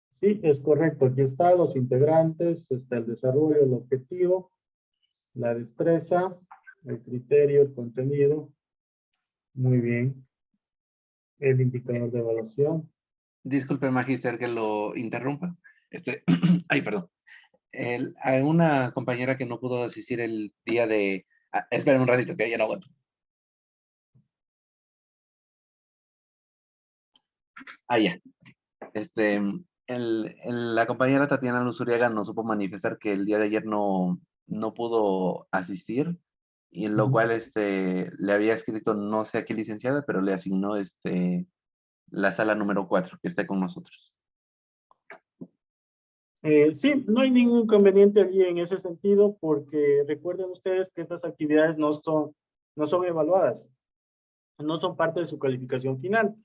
Sí, es correcto. Aquí están los integrantes, está el desarrollo, el objetivo, la destreza, el criterio, el contenido. Muy bien. El indicador de evaluación. Disculpe, Magíster, que lo interrumpa. Ay, perdón. Hay una compañera que no pudo asistir el día de... esperen un ratito, que ya no aguanto. Ya. La compañera Tatiana Luzuriaga nos supo manifestar que el día de ayer no pudo asistir, y en lo cual le había escrito, no sé a qué licenciada, pero le asignó la sala número 4, que está con nosotros. Sí, no hay ningún inconveniente allí en ese sentido, porque recuerden ustedes que estas actividades no son evaluadas, no son parte de su calificación final.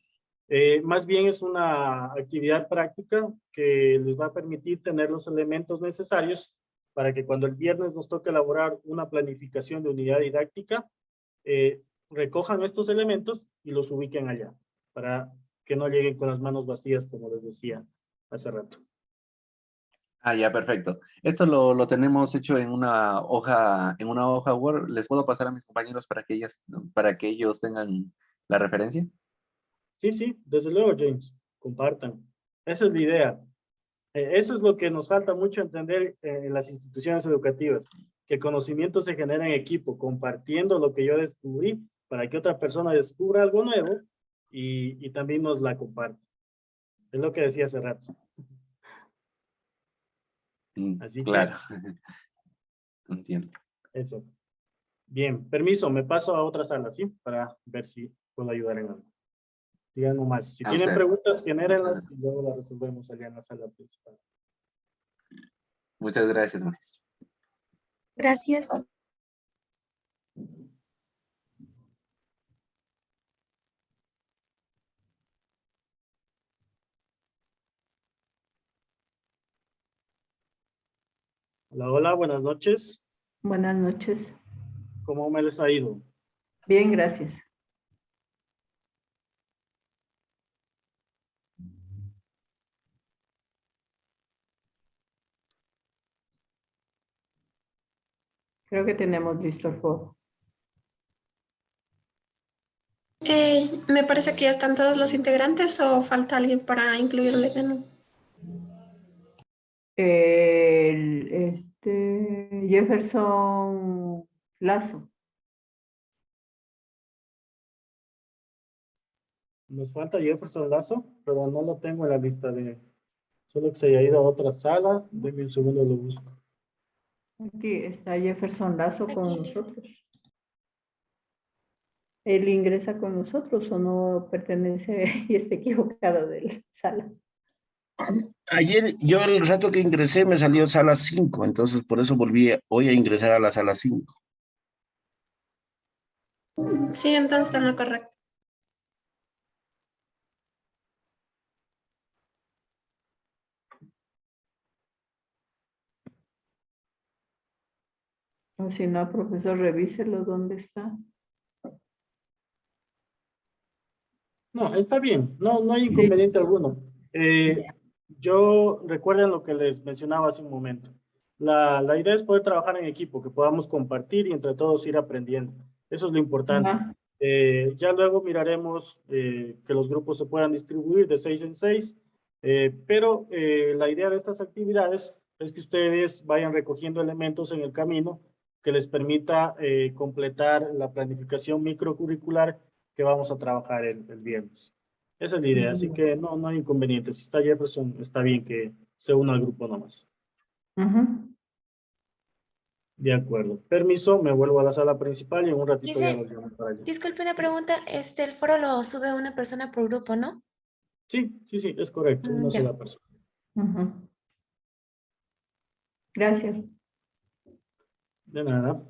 Más bien es una actividad práctica que les va a permitir tener los elementos necesarios para que cuando el viernes nos toque elaborar una planificación de unidad didáctica, recojan estos elementos y los ubiquen allá, para que no lleguen con las manos vacías, como les decía hace rato. Ya, perfecto. Esto lo tenemos hecho en una hoja Word. ¿Les puedo pasar a mis compañeros para que ellos tengan la referencia? Sí, sí, desde luego, James, compartan. Esa es la idea. Eso es lo que nos falta mucho entender en las instituciones educativas, que el conocimiento se genera en equipo, compartiendo lo que yo descubrí para que otra persona descubra algo nuevo y también nos la comparte. Es lo que decía hace rato. Así que Claro. Entiendo. eso. Bien, permiso, me paso a otra sala, ¿sí? Para ver si puedo ayudar en algo. Digan nomás. Si A tienen usted. preguntas, genérenlas y luego las resolvemos allá en la sala principal. Muchas gracias, maestro. Gracias. Hola, hola, buenas noches. Buenas noches. ¿Cómo me les ha ido? Bien, gracias. Creo que tenemos listo el foro. Me parece que ya están todos los integrantes o falta alguien para incluirle de nuevo. Jefferson Lazo. Nos falta Jefferson Lazo, pero no lo tengo en la lista de... Solo que se haya ido a otra sala. Denme un segundo, lo busco. Aquí está Jefferson Lazo con nosotros. ¿Él ingresa con nosotros o no pertenece y está equivocado de la sala? Ayer, yo el rato que ingresé me salió sala 5, entonces por eso volví hoy a ingresar a la sala 5. Sí, entonces está en lo correcto. O si no, profesor, revíselo dónde está. No, está bien, no hay inconveniente alguno. Yo recuerden lo que les mencionaba hace un momento. La idea es poder trabajar en equipo, que podamos compartir y entre todos ir aprendiendo. Eso es lo importante. Ajá. Ya luego miraremos que los grupos se puedan distribuir de 6 en 6, pero la idea de estas actividades es que ustedes vayan recogiendo elementos en el camino que les permita completar la planificación microcurricular que vamos a trabajar el viernes. Esa es la idea, así que no hay inconveniente. Si está Jefferson, está bien que se una al grupo nomás. Ajá. De acuerdo. Permiso, me vuelvo a la sala principal y en un ratito ya Dice, los llamo para allá. disculpe una pregunta, el foro lo sube una persona por grupo, ¿no? Sí, es correcto, una Ya. sola persona. Ajá. Gracias. De nada.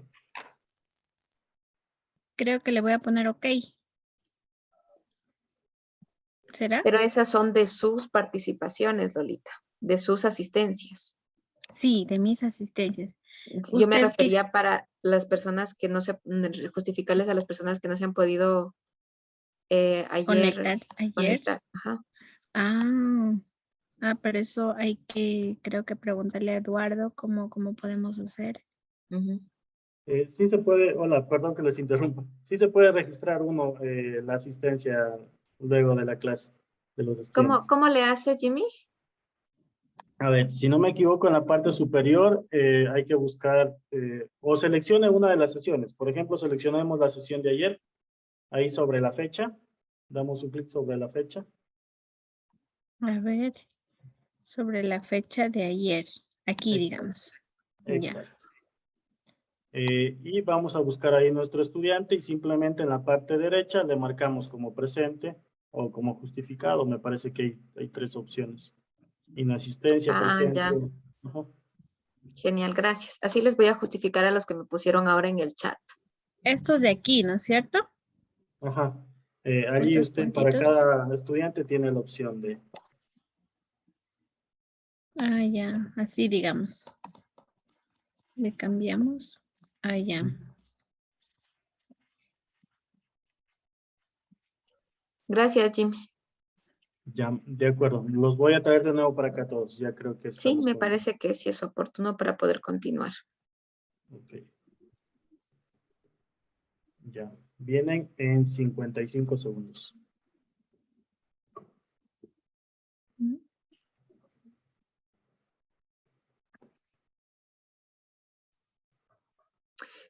Creo que le voy a poner OK. ¿Será? Pero esas son de sus participaciones, Lolita, de sus asistencias. Sí, de mis asistencias. Yo me ¿Usted qué- refería para las personas que no se, justificarles a las personas que no se han podido ayer conectar ayer? conectar. Ajá. Pero eso hay que, creo que preguntarle a Eduardo cómo podemos hacer. Ujú. Sí se puede, hola, perdón que les interrumpa. Sí se puede registrar uno la asistencia luego de la clase de los estudiantes. ¿Cómo le hace, Jimmy? A ver, si no me equivoco, en la parte superior hay que buscar o seleccione una de las sesiones. Por ejemplo, seleccionemos la sesión de ayer, ahí sobre la fecha. Damos un clic sobre la fecha. A ver, sobre la fecha de ayer. Aquí, Exacto. digamos. Ya. Exacto. Y vamos a buscar ahí nuestro estudiante y simplemente en la parte derecha le marcamos como presente o como justificado. Me parece que hay tres opciones. Inasistencia, presente. Ya. Ajá. Genial, gracias. Así les voy a justificar a los que me pusieron ahora en el chat. Estos de aquí, ¿no es cierto? Ajá. Allí Estos usted para puntitos. cada estudiante tiene la opción de... Ya. Así, digamos. Le cambiamos. Ya. Gracias, Jimmy. Ya, de acuerdo. Los voy a traer de nuevo para acá todos. Ya creo que Sí, estamos me con- parece que sí es oportuno para poder continuar. Ok. Ya. Vienen en 55 segundos.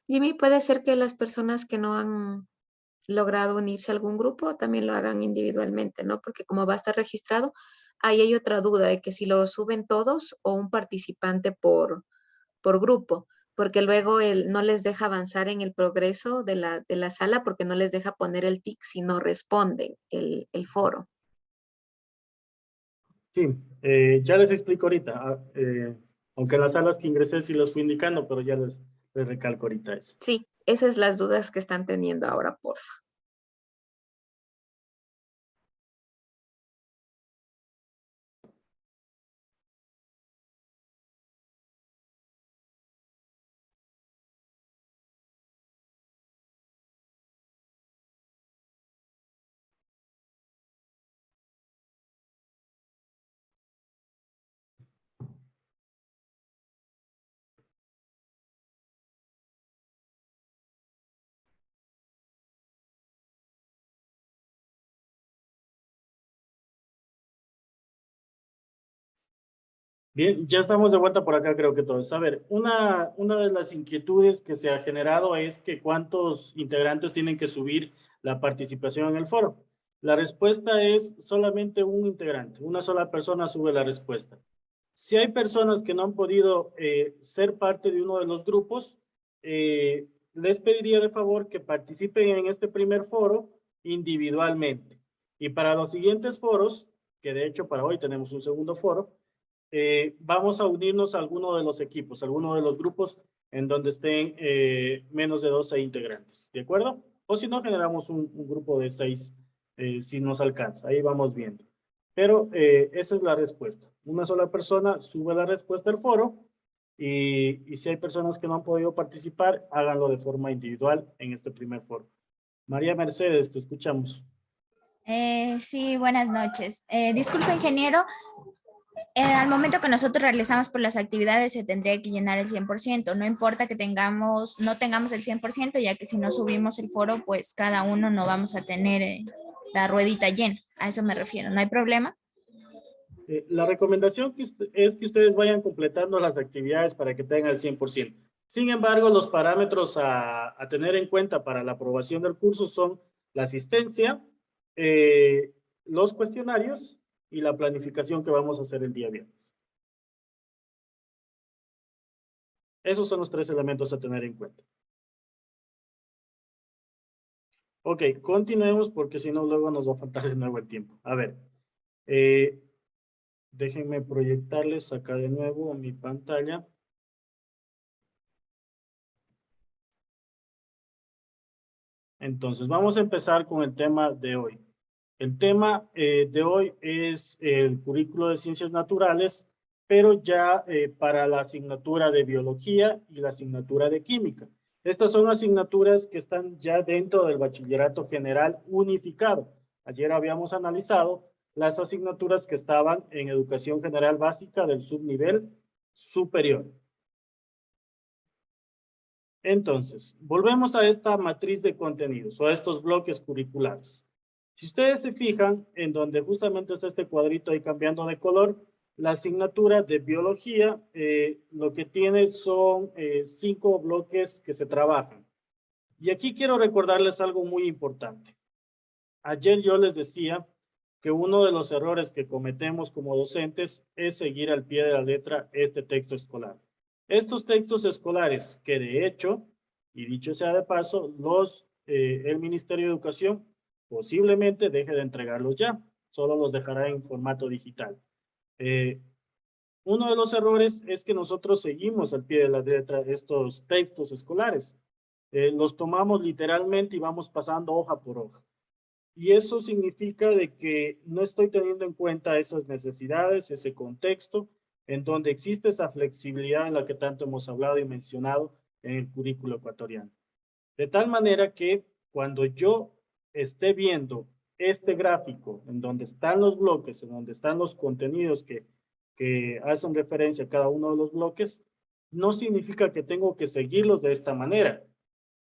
Jimmy, puede ser que las personas que no han logrado unirse a algún grupo también lo hagan individualmente, ¿no? Porque como va a estar registrado, ahí hay otra duda de que si lo suben todos o un participante por grupo, porque luego no les deja avanzar en el progreso de la sala porque no les deja poner el tic si no responden el foro. Sí, ya les explico ahorita. Aunque en las salas que ingresé sí los fui indicando, pero ya les recalco ahorita eso. Sí, esas son las dudas que están teniendo ahora, porfa. Bien, ya estamos de vuelta por acá, creo que todos. A ver, una de las inquietudes que se ha generado es que cuántos integrantes tienen que subir la participación en el foro. La respuesta es solamente un integrante, una sola persona sube la respuesta. Si hay personas que no han podido ser parte de uno de los grupos, les pediría de favor que participen en este primer foro individualmente. Y para los siguientes foros, que de hecho para hoy tenemos un segundo foro, vamos a unirnos a alguno de los equipos, a alguno de los grupos en donde estén menos de 12 integrantes, ¿de acuerdo? O si no, generamos un grupo de 6 si nos alcanza, ahí vamos viendo. Pero esa es la respuesta. Una sola persona sube la respuesta al foro y si hay personas que no han podido participar, háganlo de forma individual en este primer foro. María Mercedes, te escuchamos. Sí, buenas noches. Disculpe, ingeniero. Al momento que nosotros realizamos por las actividades se tendría que llenar el 100%. No importa que no tengamos el 100%, ya que si no subimos el foro, pues cada uno no vamos a tener la ruedita llena. A eso me refiero. ¿No hay problema? La recomendación es que ustedes vayan completando las actividades para que tengan el 100%. Sin embargo, los parámetros a tener en cuenta para la aprobación del curso son la asistencia, los cuestionarios y la planificación que vamos a hacer el día viernes. Esos son los 3 elementos a tener en cuenta. Ok, continuemos porque si no luego nos va a faltar de nuevo el tiempo. A ver, déjenme proyectarles acá de nuevo mi pantalla. Entonces, vamos a empezar con el tema de hoy. El tema de hoy es el currículo de Ciencias Naturales, pero ya para la asignatura de Biología y la asignatura de Química. Estas son asignaturas que están ya dentro del Bachillerato General Unificado. Ayer habíamos analizado las asignaturas que estaban en Educación General Básica del subnivel superior. Entonces, volvemos a esta matriz de contenidos o a estos bloques curriculares. Si ustedes se fijan, en donde justamente está este cuadrito ahí cambiando de color, la asignatura de biología, lo que tiene son 5 bloques que se trabajan. Y aquí quiero recordarles algo muy importante. Ayer yo les decía que uno de los errores que cometemos como docentes es seguir al pie de la letra este texto escolar. Estos textos escolares que de hecho, y dicho sea de paso, el Ministerio de Educación posiblemente deje de entregarlos ya, solo los dejará en formato digital. Uno de los errores es que nosotros seguimos al pie de la letra estos textos escolares. Los tomamos literalmente y vamos pasando hoja por hoja. Y eso significa de que no estoy teniendo en cuenta esas necesidades, ese contexto, en donde existe esa flexibilidad en la que tanto hemos hablado y mencionado en el currículo ecuatoriano. De tal manera que cuando yo esté viendo este gráfico en donde están los bloques, en donde están los contenidos que hacen referencia a cada uno de los bloques, no significa que tengo que seguirlos de esta manera.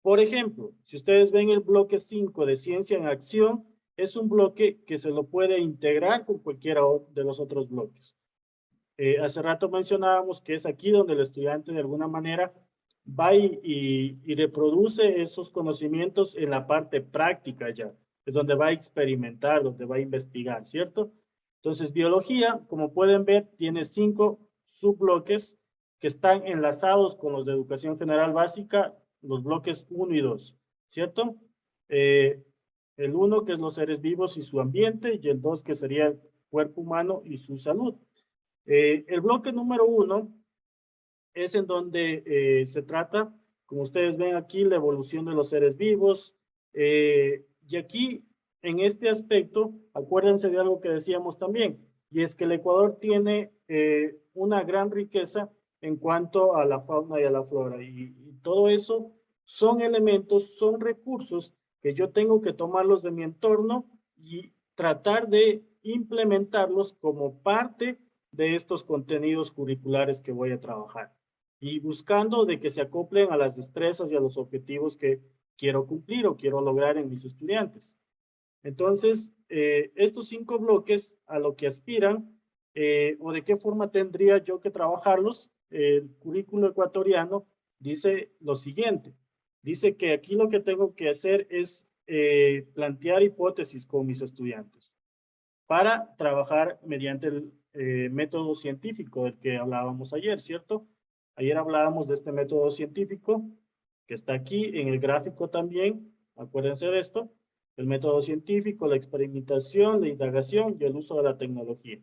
Por ejemplo, si ustedes ven el bloque 5 de Ciencia en Acción, es un bloque que se lo puede integrar con cualquiera de los otros bloques. Hace rato mencionábamos que es aquí donde el estudiante de alguna manera va y reproduce esos conocimientos en la parte práctica ya. Es donde va a experimentar, donde va a investigar, ¿cierto? Entonces, biología, como pueden ver, tiene 5 subbloques que están enlazados con los de educación general básica, los bloques 1 y 2, ¿cierto? El 1 que es los seres vivos y su ambiente, y el 2 que sería el cuerpo humano y su salud. El bloque número 1 es en donde se trata, como ustedes ven aquí, la evolución de los seres vivos. Y aquí, en este aspecto, acuérdense de algo que decíamos también, y es que el Ecuador tiene una gran riqueza en cuanto a la fauna y a la flora. Y todo eso son elementos, son recursos que yo tengo que tomarlos de mi entorno y tratar de implementarlos como parte de estos contenidos curriculares que voy a trabajar y buscando de que se acoplen a las destrezas y a los objetivos que quiero cumplir o quiero lograr en mis estudiantes. Entonces, estos 5 bloques a lo que aspiran o de qué forma tendría yo que trabajarlos, el currículo ecuatoriano dice lo siguiente. Dice que aquí lo que tengo que hacer es plantear hipótesis con mis estudiantes para trabajar mediante el método científico del que hablábamos ayer, ¿cierto? Ayer hablábamos de este método científico que está aquí en el gráfico también, acuérdense de esto, el método científico, la experimentación, la indagación y el uso de la tecnología.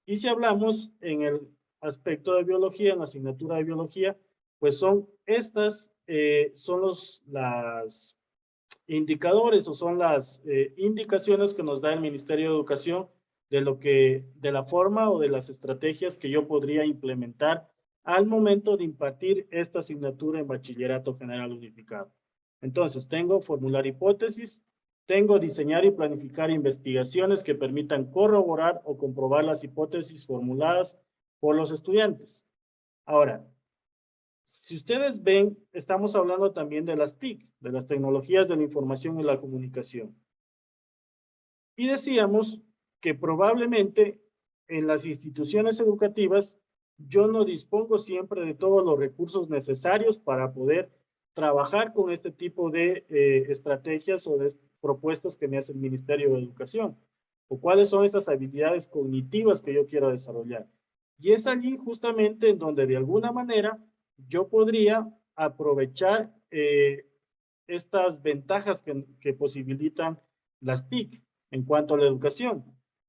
Y si hablamos en el aspecto de biología, en la asignatura de biología, pues son estas, son las indicadores o son las indicaciones que nos da el Ministerio de Educación de la forma o de las estrategias que yo podría implementar al momento de impartir esta asignatura en Bachillerato General Unificado. Entonces, tengo formular hipótesis, Tengo diseñar y planificar investigaciones que permitan corroborar o comprobar las hipótesis formuladas por los estudiantes. Ahora, si ustedes ven, estamos hablando también de las TIC, de las tecnologías de la información y la comunicación. Y decíamos que probablemente en las instituciones educativas yo no dispongo siempre de todos los recursos necesarios para poder trabajar con este tipo de estrategias o de propuestas que me hace el Ministerio de Educación, o cuáles son estas habilidades cognitivas que yo quiero desarrollar. Y es allí justamente en donde de alguna manera yo podría aprovechar estas ventajas que posibilitan las TIC en cuanto a la educación,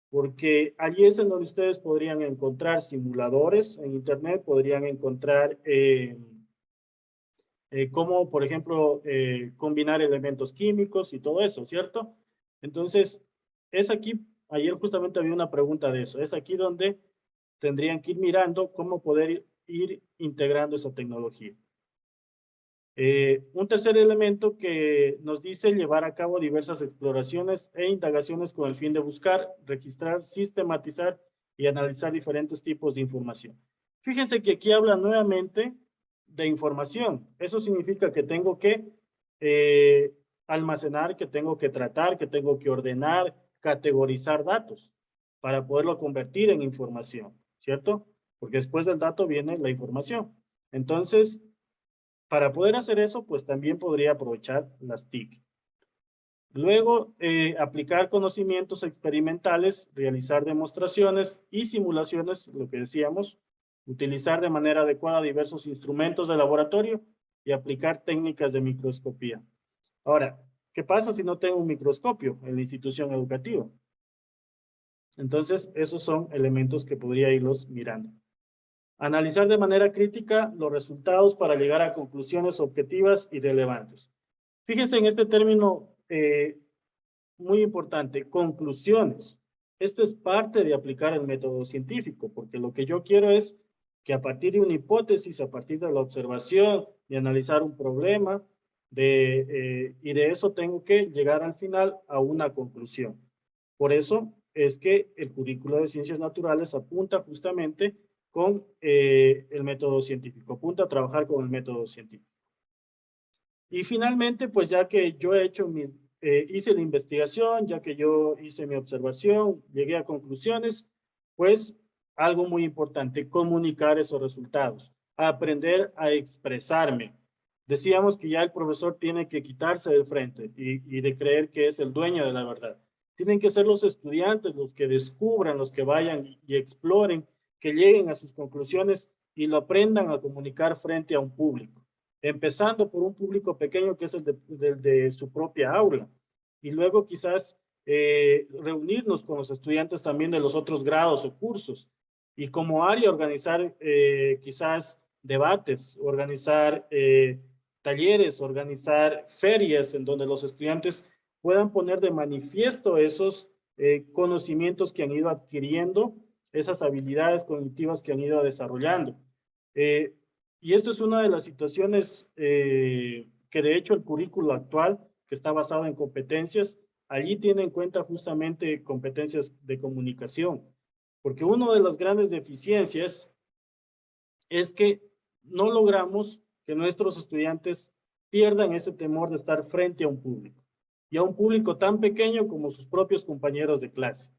porque allí es en donde ustedes podrían encontrar simuladores en internet, podrían encontrar cómo, por ejemplo, combinar elementos químicos y todo eso, ¿cierto? Entonces, es aquí, ayer justamente había una pregunta de eso, es aquí donde tendrían que ir mirando cómo poder ir integrando esa tecnología. Un tercer elemento que nos dice llevar a cabo diversas exploraciones e indagaciones con el fin de buscar, registrar, sistematizar y analizar diferentes tipos de información. Fíjense que aquí habla nuevamente de información. Eso significa que tengo que almacenar, que tengo que tratar, que tengo que ordenar, categorizar datos para poderlo convertir en información, ¿cierto? Porque después del dato viene la información. Entonces, para poder hacer eso, pues también podría aprovechar las TIC. Luego, aplicar conocimientos experimentales, realizar demostraciones y simulaciones, lo que decíamos, utilizar de manera adecuada diversos instrumentos de laboratorio y aplicar técnicas de microscopía. Ahora, ¿qué pasa si no tengo un microscopio en la institución educativa? Entonces, esos son elementos que podría irlos mirando. Analizar de manera crítica los resultados para llegar a conclusiones objetivas y relevantes. Fíjense en este término muy importante, conclusiones. Esto es parte de aplicar el método científico, porque lo que yo quiero es que a partir de una hipótesis, a partir de la observación y analizar un problema, y de eso tengo que llegar al final a una conclusión. Por eso es que el currículo de Ciencias Naturales apunta justamente con el método científico, apunta a trabajar con el método científico. Y finalmente, pues ya que yo he hecho hice la investigación, ya que yo hice mi observación, llegué a conclusiones, pues algo muy importante, comunicar esos resultados, aprender a expresarme. Decíamos que ya el profesor tiene que quitarse del frente y de creer que es el dueño de la verdad. Tienen que ser los estudiantes los que descubran, los que vayan y exploren, que lleguen a sus conclusiones y lo aprendan a comunicar frente a un público. Empezando por un público pequeño que es el de su propia aula. Y luego quizás reunirnos con los estudiantes también de los otros grados o cursos. Y como área organizar quizás debates, organizar talleres, organizar ferias en donde los estudiantes puedan poner de manifiesto esos conocimientos que han ido adquiriendo, esas habilidades cognitivas que han ido desarrollando. Y esto es una de las situaciones que de hecho el currículo actual, que está basado en competencias, allí tiene en cuenta justamente competencias de comunicación. Porque una de las grandes deficiencias es que no logramos que nuestros estudiantes pierdan ese temor de estar frente a un público. Y a un público tan pequeño como sus propios compañeros de clase.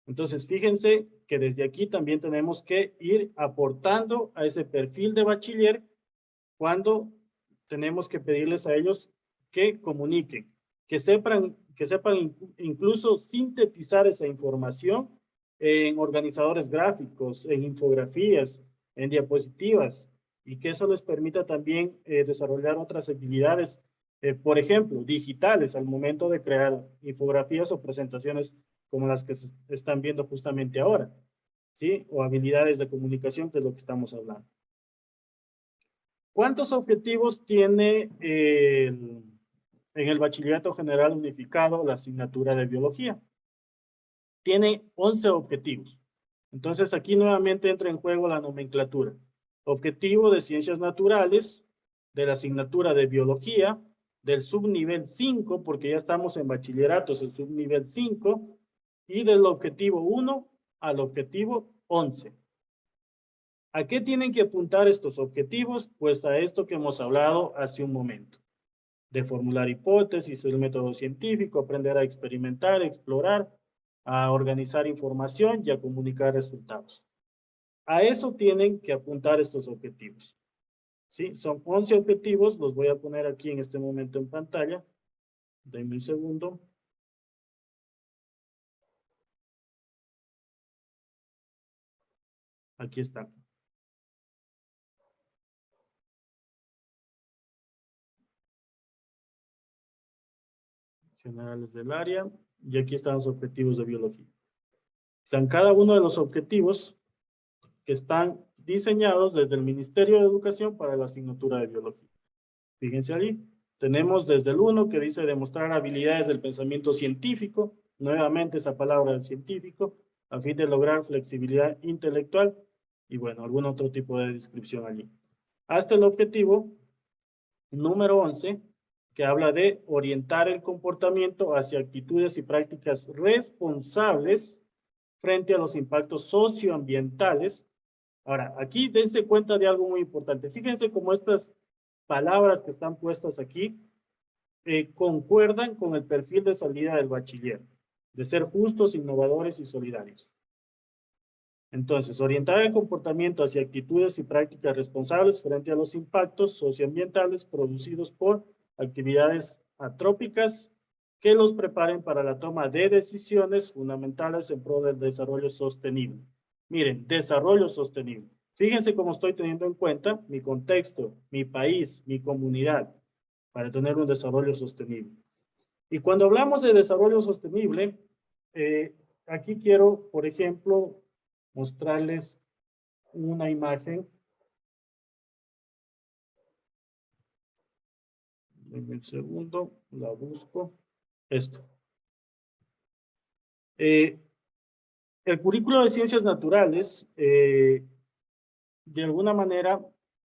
Entonces, fíjense que desde aquí también tenemos que ir aportando a ese perfil de bachiller cuando tenemos que pedirles a ellos que comuniquen, que sepan incluso sintetizar esa información en organizadores gráficos, en infografías, en diapositivas, y que eso les permita también desarrollar otras habilidades, por ejemplo, digitales al momento de crear infografías o presentaciones como las que se están viendo justamente ahora, ¿sí? O habilidades de comunicación, que es lo que estamos hablando. ¿Cuántos objetivos tiene en el Bachillerato General Unificado la asignatura de Biología? Tiene 11 objetivos. Entonces aquí nuevamente entra en juego la nomenclatura. Objetivo de Ciencias Naturales, de la asignatura de Biología, del subnivel 5, porque ya estamos en bachilleratos, el subnivel 5, y del objetivo 1 al objetivo 11. ¿A qué tienen que apuntar estos objetivos? Pues a esto que hemos hablado hace un momento. De formular hipótesis, el método científico, aprender a experimentar, explorar, a organizar información y a comunicar resultados. A eso tienen que apuntar estos objetivos. ¿Sí? Son 11 objetivos, los voy a poner aquí en este momento en pantalla. Denme un segundo. Aquí están. Generales del área. Y aquí están los objetivos de biología. Están cada uno de los objetivos que están diseñados desde el Ministerio de Educación para la asignatura de biología. Fíjense ahí. Tenemos desde el 1 que dice demostrar habilidades del pensamiento científico. Nuevamente esa palabra del científico, a fin de lograr flexibilidad intelectual y bueno, algún otro tipo de descripción allí. Hasta el objetivo número 11, que habla de orientar el comportamiento hacia actitudes y prácticas responsables frente a los impactos socioambientales. Ahora, aquí dense cuenta de algo muy importante. Fíjense cómo estas palabras que están puestas aquí concuerdan con el perfil de salida del bachiller, de ser justos, innovadores y solidarios. Entonces, orientar el comportamiento hacia actitudes y prácticas responsables frente a los impactos socioambientales producidos por actividades atrópicas que los preparen para la toma de decisiones fundamentales en pro del desarrollo sostenible. Miren, desarrollo sostenible. Fíjense cómo estoy teniendo en cuenta mi contexto, mi país, mi comunidad, para tener un desarrollo sostenible. Y cuando hablamos de desarrollo sostenible, aquí quiero, por ejemplo, mostrarles una imagen. Denme un segundo, la busco. Esto. El currículo de ciencias naturales, de alguna manera,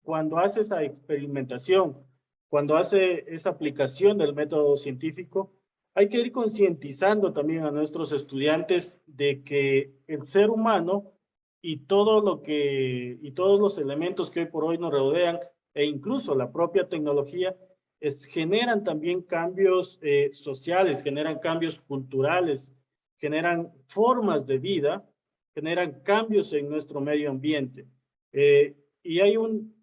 cuando hace esa experimentación, cuando hace esa aplicación del método científico, hay que ir concientizando también a nuestros estudiantes de que el ser humano y todos los elementos que hoy por hoy nos rodean, e incluso la propia tecnología, generan también cambios sociales, generan cambios culturales, generan formas de vida, generan cambios en nuestro medio ambiente. Y hay un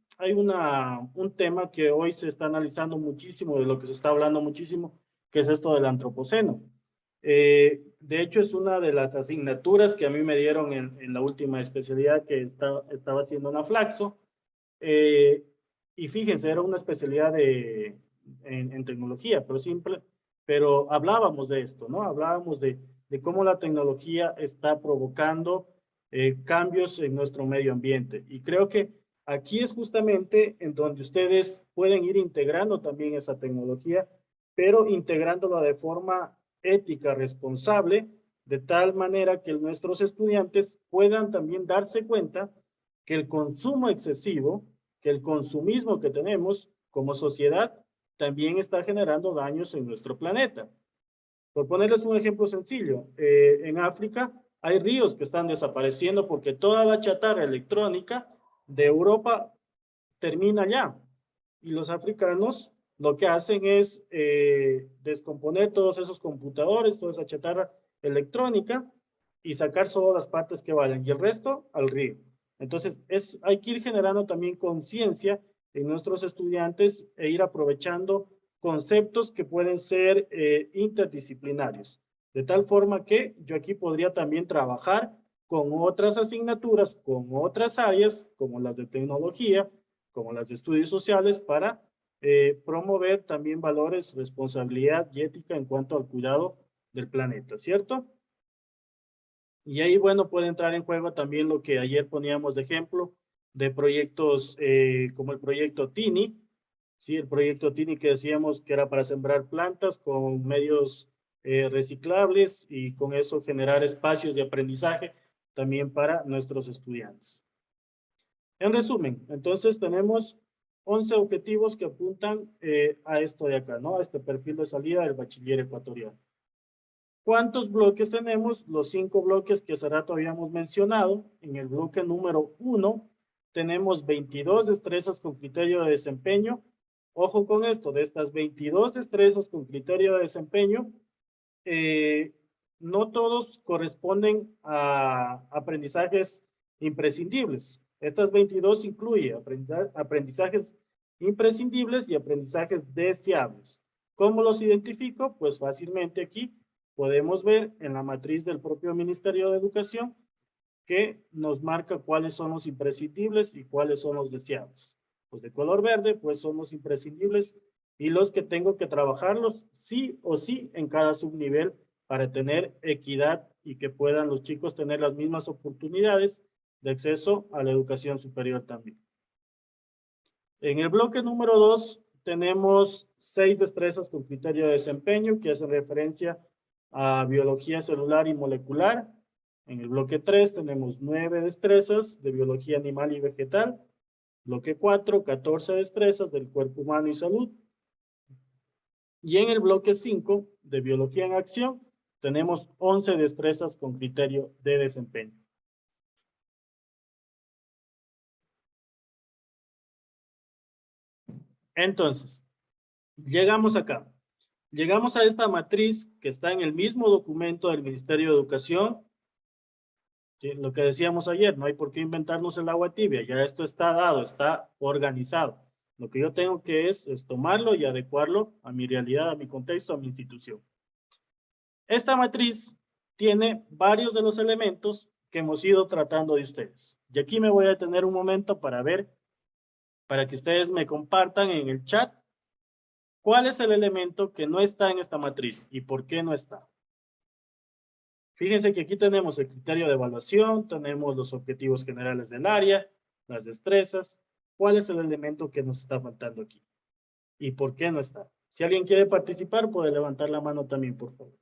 tema que hoy se está analizando muchísimo, de lo que se está hablando muchísimo, que es esto del antropoceno. De hecho, es una de las asignaturas que a mí me dieron en la última especialidad que estaba haciendo en Aflaxo. Y fíjense, era una especialidad en tecnología, pero hablábamos de esto, ¿no? Hablábamos de cómo la tecnología está provocando cambios en nuestro medio ambiente. Y creo que aquí es justamente en donde ustedes pueden ir integrando también esa tecnología, pero integrándola de forma ética, responsable, de tal manera que nuestros estudiantes puedan también darse cuenta que el consumo excesivo, que el consumismo que tenemos como sociedad, también está generando daños en nuestro planeta. Por ponerles un ejemplo sencillo, en África hay ríos que están desapareciendo porque toda la chatarra electrónica de Europa termina allá. Y los africanos lo que hacen es descomponer todos esos computadores, toda esa chatarra electrónica y sacar solo las partes que valen y el resto al río. Entonces, hay que ir generando también conciencia en nuestros estudiantes e ir aprovechando conceptos que pueden ser interdisciplinarios. De tal forma que yo aquí podría también trabajar con otras asignaturas, con otras áreas, como las de tecnología, como las de estudios sociales, para promover también valores, responsabilidad y ética en cuanto al cuidado del planeta, ¿cierto? Y ahí, bueno, puede entrar en juego también lo que ayer poníamos de ejemplo de proyectos como el proyecto TINI, ¿sí? El proyecto TINI que decíamos que era para sembrar plantas con medios reciclables y con eso generar espacios de aprendizaje también para nuestros estudiantes. En resumen, entonces tenemos 11 objetivos que apuntan a esto de acá, ¿no? A este perfil de salida del bachiller ecuatoriano. ¿Cuántos bloques tenemos? Los 5 bloques que hace rato habíamos mencionado. En el bloque número 1 tenemos 22 destrezas con criterio de desempeño. Ojo con esto, de estas 22 destrezas con criterio de desempeño, no todos corresponden a aprendizajes imprescindibles. Estas 22 incluyen aprendizajes imprescindibles y aprendizajes deseables. ¿Cómo los identifico? Pues fácilmente aquí podemos ver en la matriz del propio Ministerio de Educación que nos marca cuáles son los imprescindibles y cuáles son los deseables. Los de color verde, pues son los imprescindibles y los que tengo que trabajarlos sí o sí en cada subnivel para tener equidad y que puedan los chicos tener las mismas oportunidades de acceso a la educación superior también. En el bloque número 2 tenemos 6 destrezas con criterio de desempeño que hacen referencia a biología celular y molecular. En el bloque 3 tenemos 9 destrezas de biología animal y vegetal. Bloque 4, 14 destrezas del cuerpo humano y salud. Y en el bloque 5 de biología en acción tenemos 11 destrezas con criterio de desempeño. Entonces, llegamos acá. Llegamos a esta matriz que está en el mismo documento del Ministerio de Educación. ¿Sí? Lo que decíamos ayer, no hay por qué inventarnos el agua tibia. Ya esto está dado, está organizado. Lo que yo tengo que es tomarlo y adecuarlo a mi realidad, a mi contexto, a mi institución. Esta matriz tiene varios de los elementos que hemos ido tratando de ustedes. Y aquí me voy a detener un momento para ver, para que ustedes me compartan en el chat cuál es el elemento que no está en esta matriz y por qué no está. Fíjense que aquí tenemos el criterio de evaluación, tenemos los objetivos generales del área, las destrezas. ¿Cuál es el elemento que nos está faltando aquí? ¿Y por qué no está? Si alguien quiere participar, puede levantar la mano también, por favor.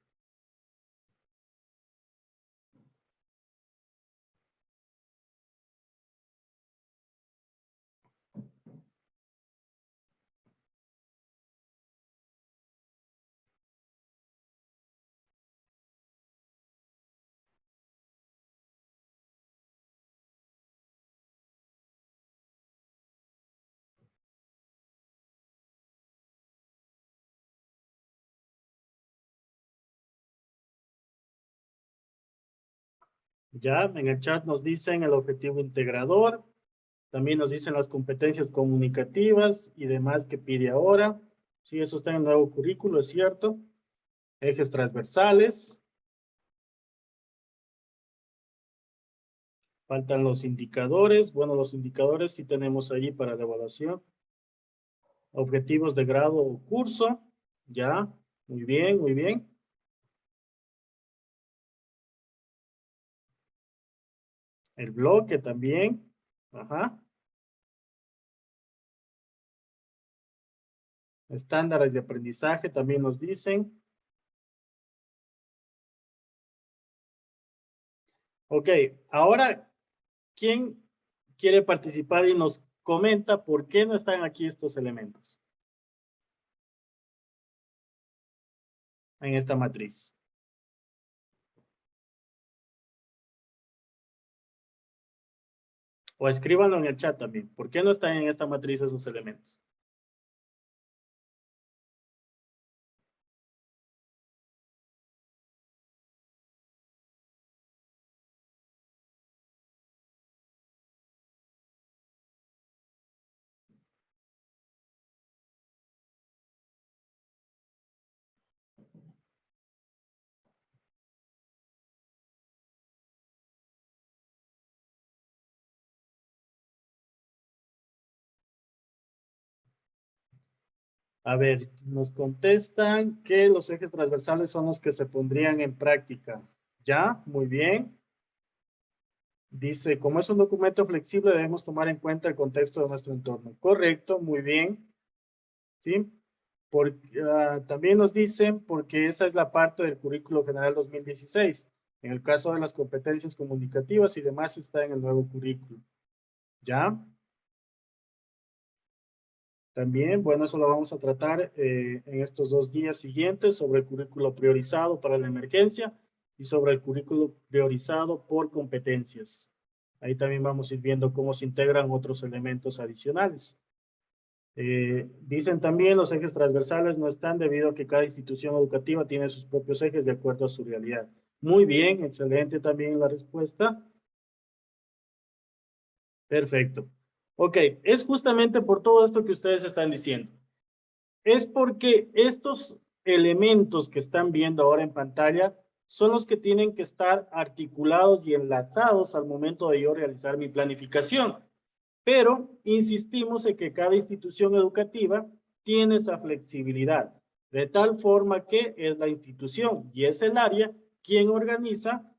Ya, en el chat nos dicen el objetivo integrador, también nos dicen las competencias comunicativas y demás que pide ahora. Sí, eso está en el nuevo currículo, es cierto. Ejes transversales. Faltan los indicadores. Bueno, los indicadores sí tenemos ahí para la evaluación. Objetivos de grado o curso. Ya, muy bien, muy bien. El bloque también. Ajá. Estándares de aprendizaje también nos dicen. Ok, ahora, ¿quién quiere participar y nos comenta por qué no están aquí estos elementos en esta matriz? O escríbanlo en el chat también. ¿Por qué no están en esta matriz esos elementos? A ver, nos contestan que los ejes transversales son los que se pondrían en práctica. ¿Ya? Muy bien. Dice, como es un documento flexible, debemos tomar en cuenta el contexto de nuestro entorno. Correcto, muy bien. ¿Sí? También nos dicen, porque esa es la parte del currículo general 2016. En el caso de las competencias comunicativas y demás está en el nuevo currículo. ¿Ya? También, bueno, eso lo vamos a tratar en estos 2 días siguientes sobre el currículo priorizado para la emergencia y sobre el currículo priorizado por competencias. Ahí también vamos a ir viendo cómo se integran otros elementos adicionales. Dicen también los ejes transversales no están debido a que cada institución educativa tiene sus propios ejes de acuerdo a su realidad. Muy bien, excelente también la respuesta. Perfecto. Ok, es justamente por todo esto que ustedes están diciendo. Es porque estos elementos que están viendo ahora en pantalla son los que tienen que estar articulados y enlazados al momento de yo realizar mi planificación. Pero insistimos en que cada institución educativa tiene esa flexibilidad, de tal forma que es la institución y es el área quien organiza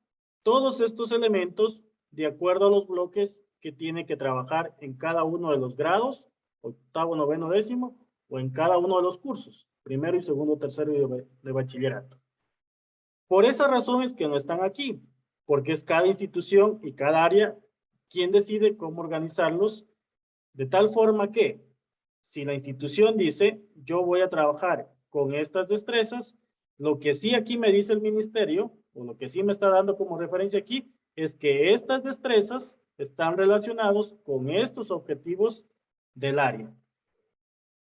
todos estos elementos de acuerdo a los bloques que tiene que trabajar en cada uno de los grados, octavo, noveno, décimo, o en cada uno de los cursos, primero y segundo, tercero de bachillerato. Por esa razón es que no están aquí, porque es cada institución y cada área quien decide cómo organizarlos, de tal forma que si la institución dice, yo voy a trabajar con estas destrezas, lo que sí aquí me dice el ministerio, o lo que sí me está dando como referencia aquí, es que estas destrezas están relacionados con estos objetivos del área.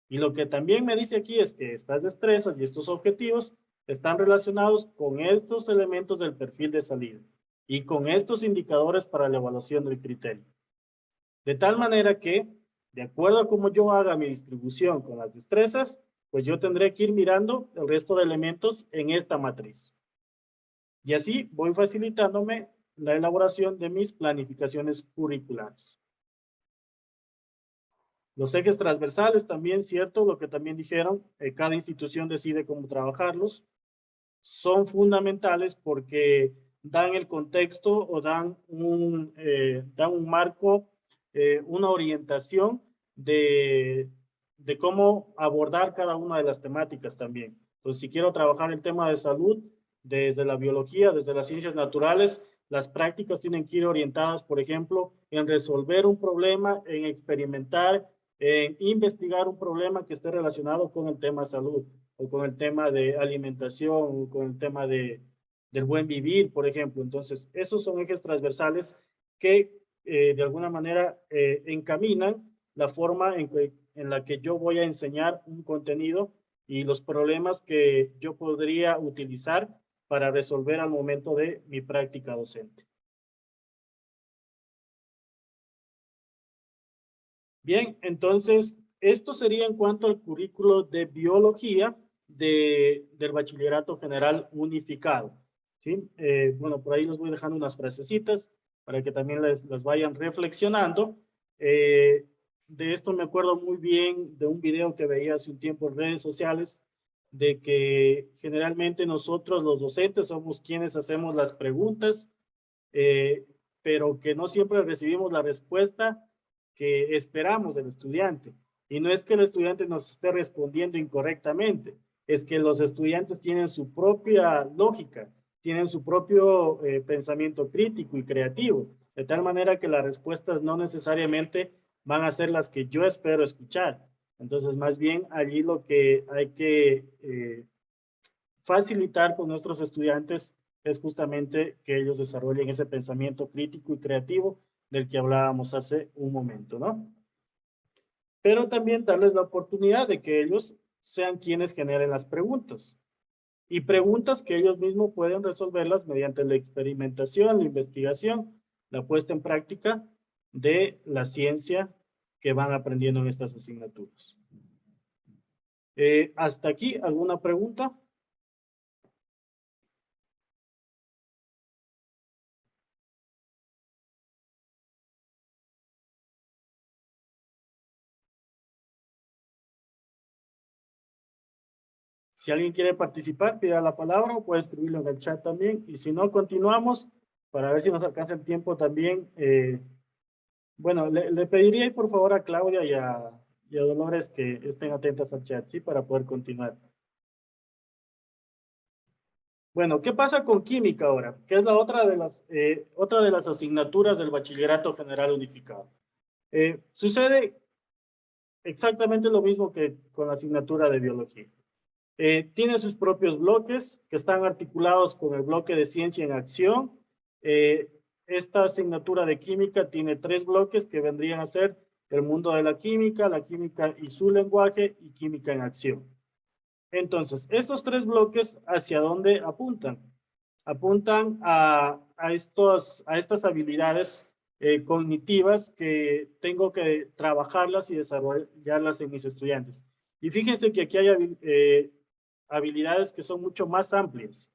Y lo que también me dice aquí es que estas destrezas y estos objetivos están relacionados con estos elementos del perfil de salida y con estos indicadores para la evaluación del criterio. De tal manera que, de acuerdo a cómo yo haga mi distribución con las destrezas, pues yo tendré que ir mirando el resto de elementos en esta matriz. Y así voy facilitándome la elaboración de mis planificaciones curriculares. Los ejes transversales también, cierto, lo que también dijeron, cada institución decide cómo trabajarlos. Son fundamentales porque dan el contexto o dan un marco, una orientación de cómo abordar cada una de las temáticas también. Entonces, si quiero trabajar el tema de salud, desde la biología, desde las ciencias naturales, las prácticas tienen que ir orientadas, por ejemplo, en resolver un problema, en experimentar, en investigar un problema que esté relacionado con el tema de salud, o con el tema de alimentación, o con el tema del buen vivir, por ejemplo. Entonces, esos son ejes transversales que de alguna manera encaminan la forma en la que yo voy a enseñar un contenido y los problemas que yo podría utilizar para resolver al momento de mi práctica docente. Bien, entonces, esto sería en cuanto al currículo de biología del Bachillerato General Unificado. ¿Sí? Bueno, por ahí les voy dejando unas frasecitas para que también las vayan reflexionando. De esto me acuerdo muy bien de un video que veía hace un tiempo en redes sociales, de que generalmente nosotros los docentes somos quienes hacemos las preguntas, pero que no siempre recibimos la respuesta que esperamos del estudiante. Y no es que el estudiante nos esté respondiendo incorrectamente, es que los estudiantes tienen su propia lógica, tienen su propio pensamiento crítico y creativo, de tal manera que las respuestas no necesariamente van a ser las que yo espero escuchar. Entonces, más bien, allí lo que hay que facilitar con nuestros estudiantes es justamente que ellos desarrollen ese pensamiento crítico y creativo del que hablábamos hace un momento, ¿no? Pero también darles la oportunidad de que ellos sean quienes generen las preguntas. Y preguntas que ellos mismos pueden resolverlas mediante la experimentación, la investigación, la puesta en práctica de la ciencia que van aprendiendo en estas asignaturas. ¿Hasta aquí alguna pregunta? Si alguien quiere participar, pida la palabra o puede escribirlo en el chat también. Y si no, continuamos para ver si nos alcanza el tiempo también. Bueno, le pediría por favor a Claudia y a Dolores que estén atentas al chat, ¿sí? Para poder continuar. Bueno, ¿qué pasa con química ahora? Que es la otra de las asignaturas del Bachillerato General Unificado. Sucede exactamente lo mismo que con la asignatura de biología. Tiene sus propios bloques que están articulados con el bloque de ciencia en acción. Esta asignatura de química tiene 3 bloques que vendrían a ser el mundo de la química y su lenguaje y química en acción. Entonces, estos 3 bloques, ¿hacia dónde apuntan? Apuntan a estas habilidades cognitivas que tengo que trabajarlas y desarrollarlas en mis estudiantes. Y fíjense que aquí hay habilidades que son mucho más amplias.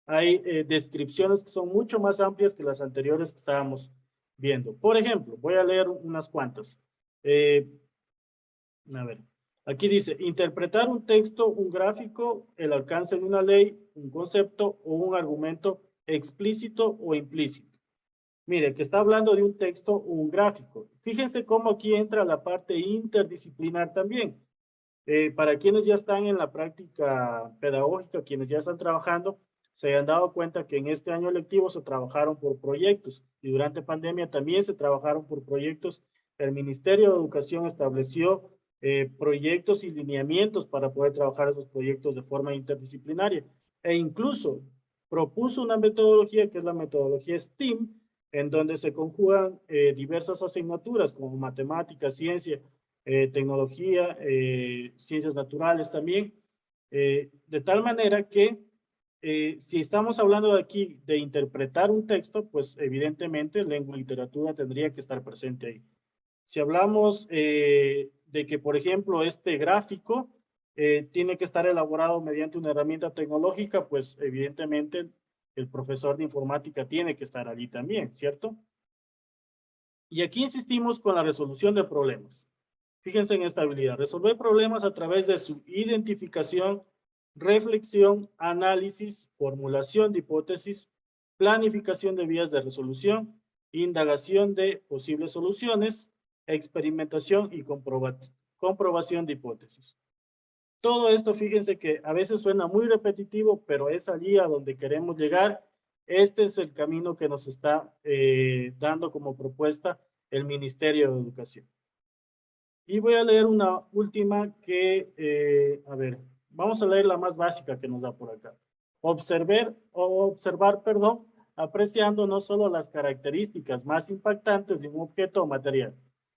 Hay descripciones que son mucho más amplias que las anteriores que estábamos viendo. Por ejemplo, voy a leer unas cuantas. A ver, aquí dice, interpretar un texto, un gráfico, el alcance de una ley, un concepto o un argumento explícito o implícito. Mire, que está hablando de un texto o un gráfico. Fíjense cómo aquí entra la parte interdisciplinar también. Para quienes ya están en la práctica pedagógica, quienes ya están trabajando, se han dado cuenta que en este año lectivo se trabajaron por proyectos y durante pandemia también se trabajaron por proyectos. El Ministerio de Educación estableció proyectos y lineamientos para poder trabajar esos proyectos de forma interdisciplinaria e incluso propuso una metodología que es la metodología STEAM, en donde se conjugan diversas asignaturas como matemáticas, ciencia, tecnología, ciencias naturales también, de tal manera que si estamos hablando de aquí de interpretar un texto, pues evidentemente lengua y literatura tendría que estar presente ahí. Si hablamos de que, por ejemplo, este gráfico tiene que estar elaborado mediante una herramienta tecnológica, pues evidentemente el profesor de informática tiene que estar allí también, ¿cierto? Y aquí insistimos con la resolución de problemas. Fíjense en esta habilidad, resolver problemas a través de su identificación, reflexión, análisis, formulación de hipótesis, planificación de vías de resolución, indagación de posibles soluciones, experimentación y comprobación de hipótesis. Todo esto, fíjense que a veces suena muy repetitivo, pero es allí a donde queremos llegar. Este es el camino que nos está dando como propuesta el Ministerio de Educación. Y voy a leer una última que, a ver, vamos a leer la más básica que nos da por acá. Observar, apreciando no solo las características más impactantes de un objeto o material,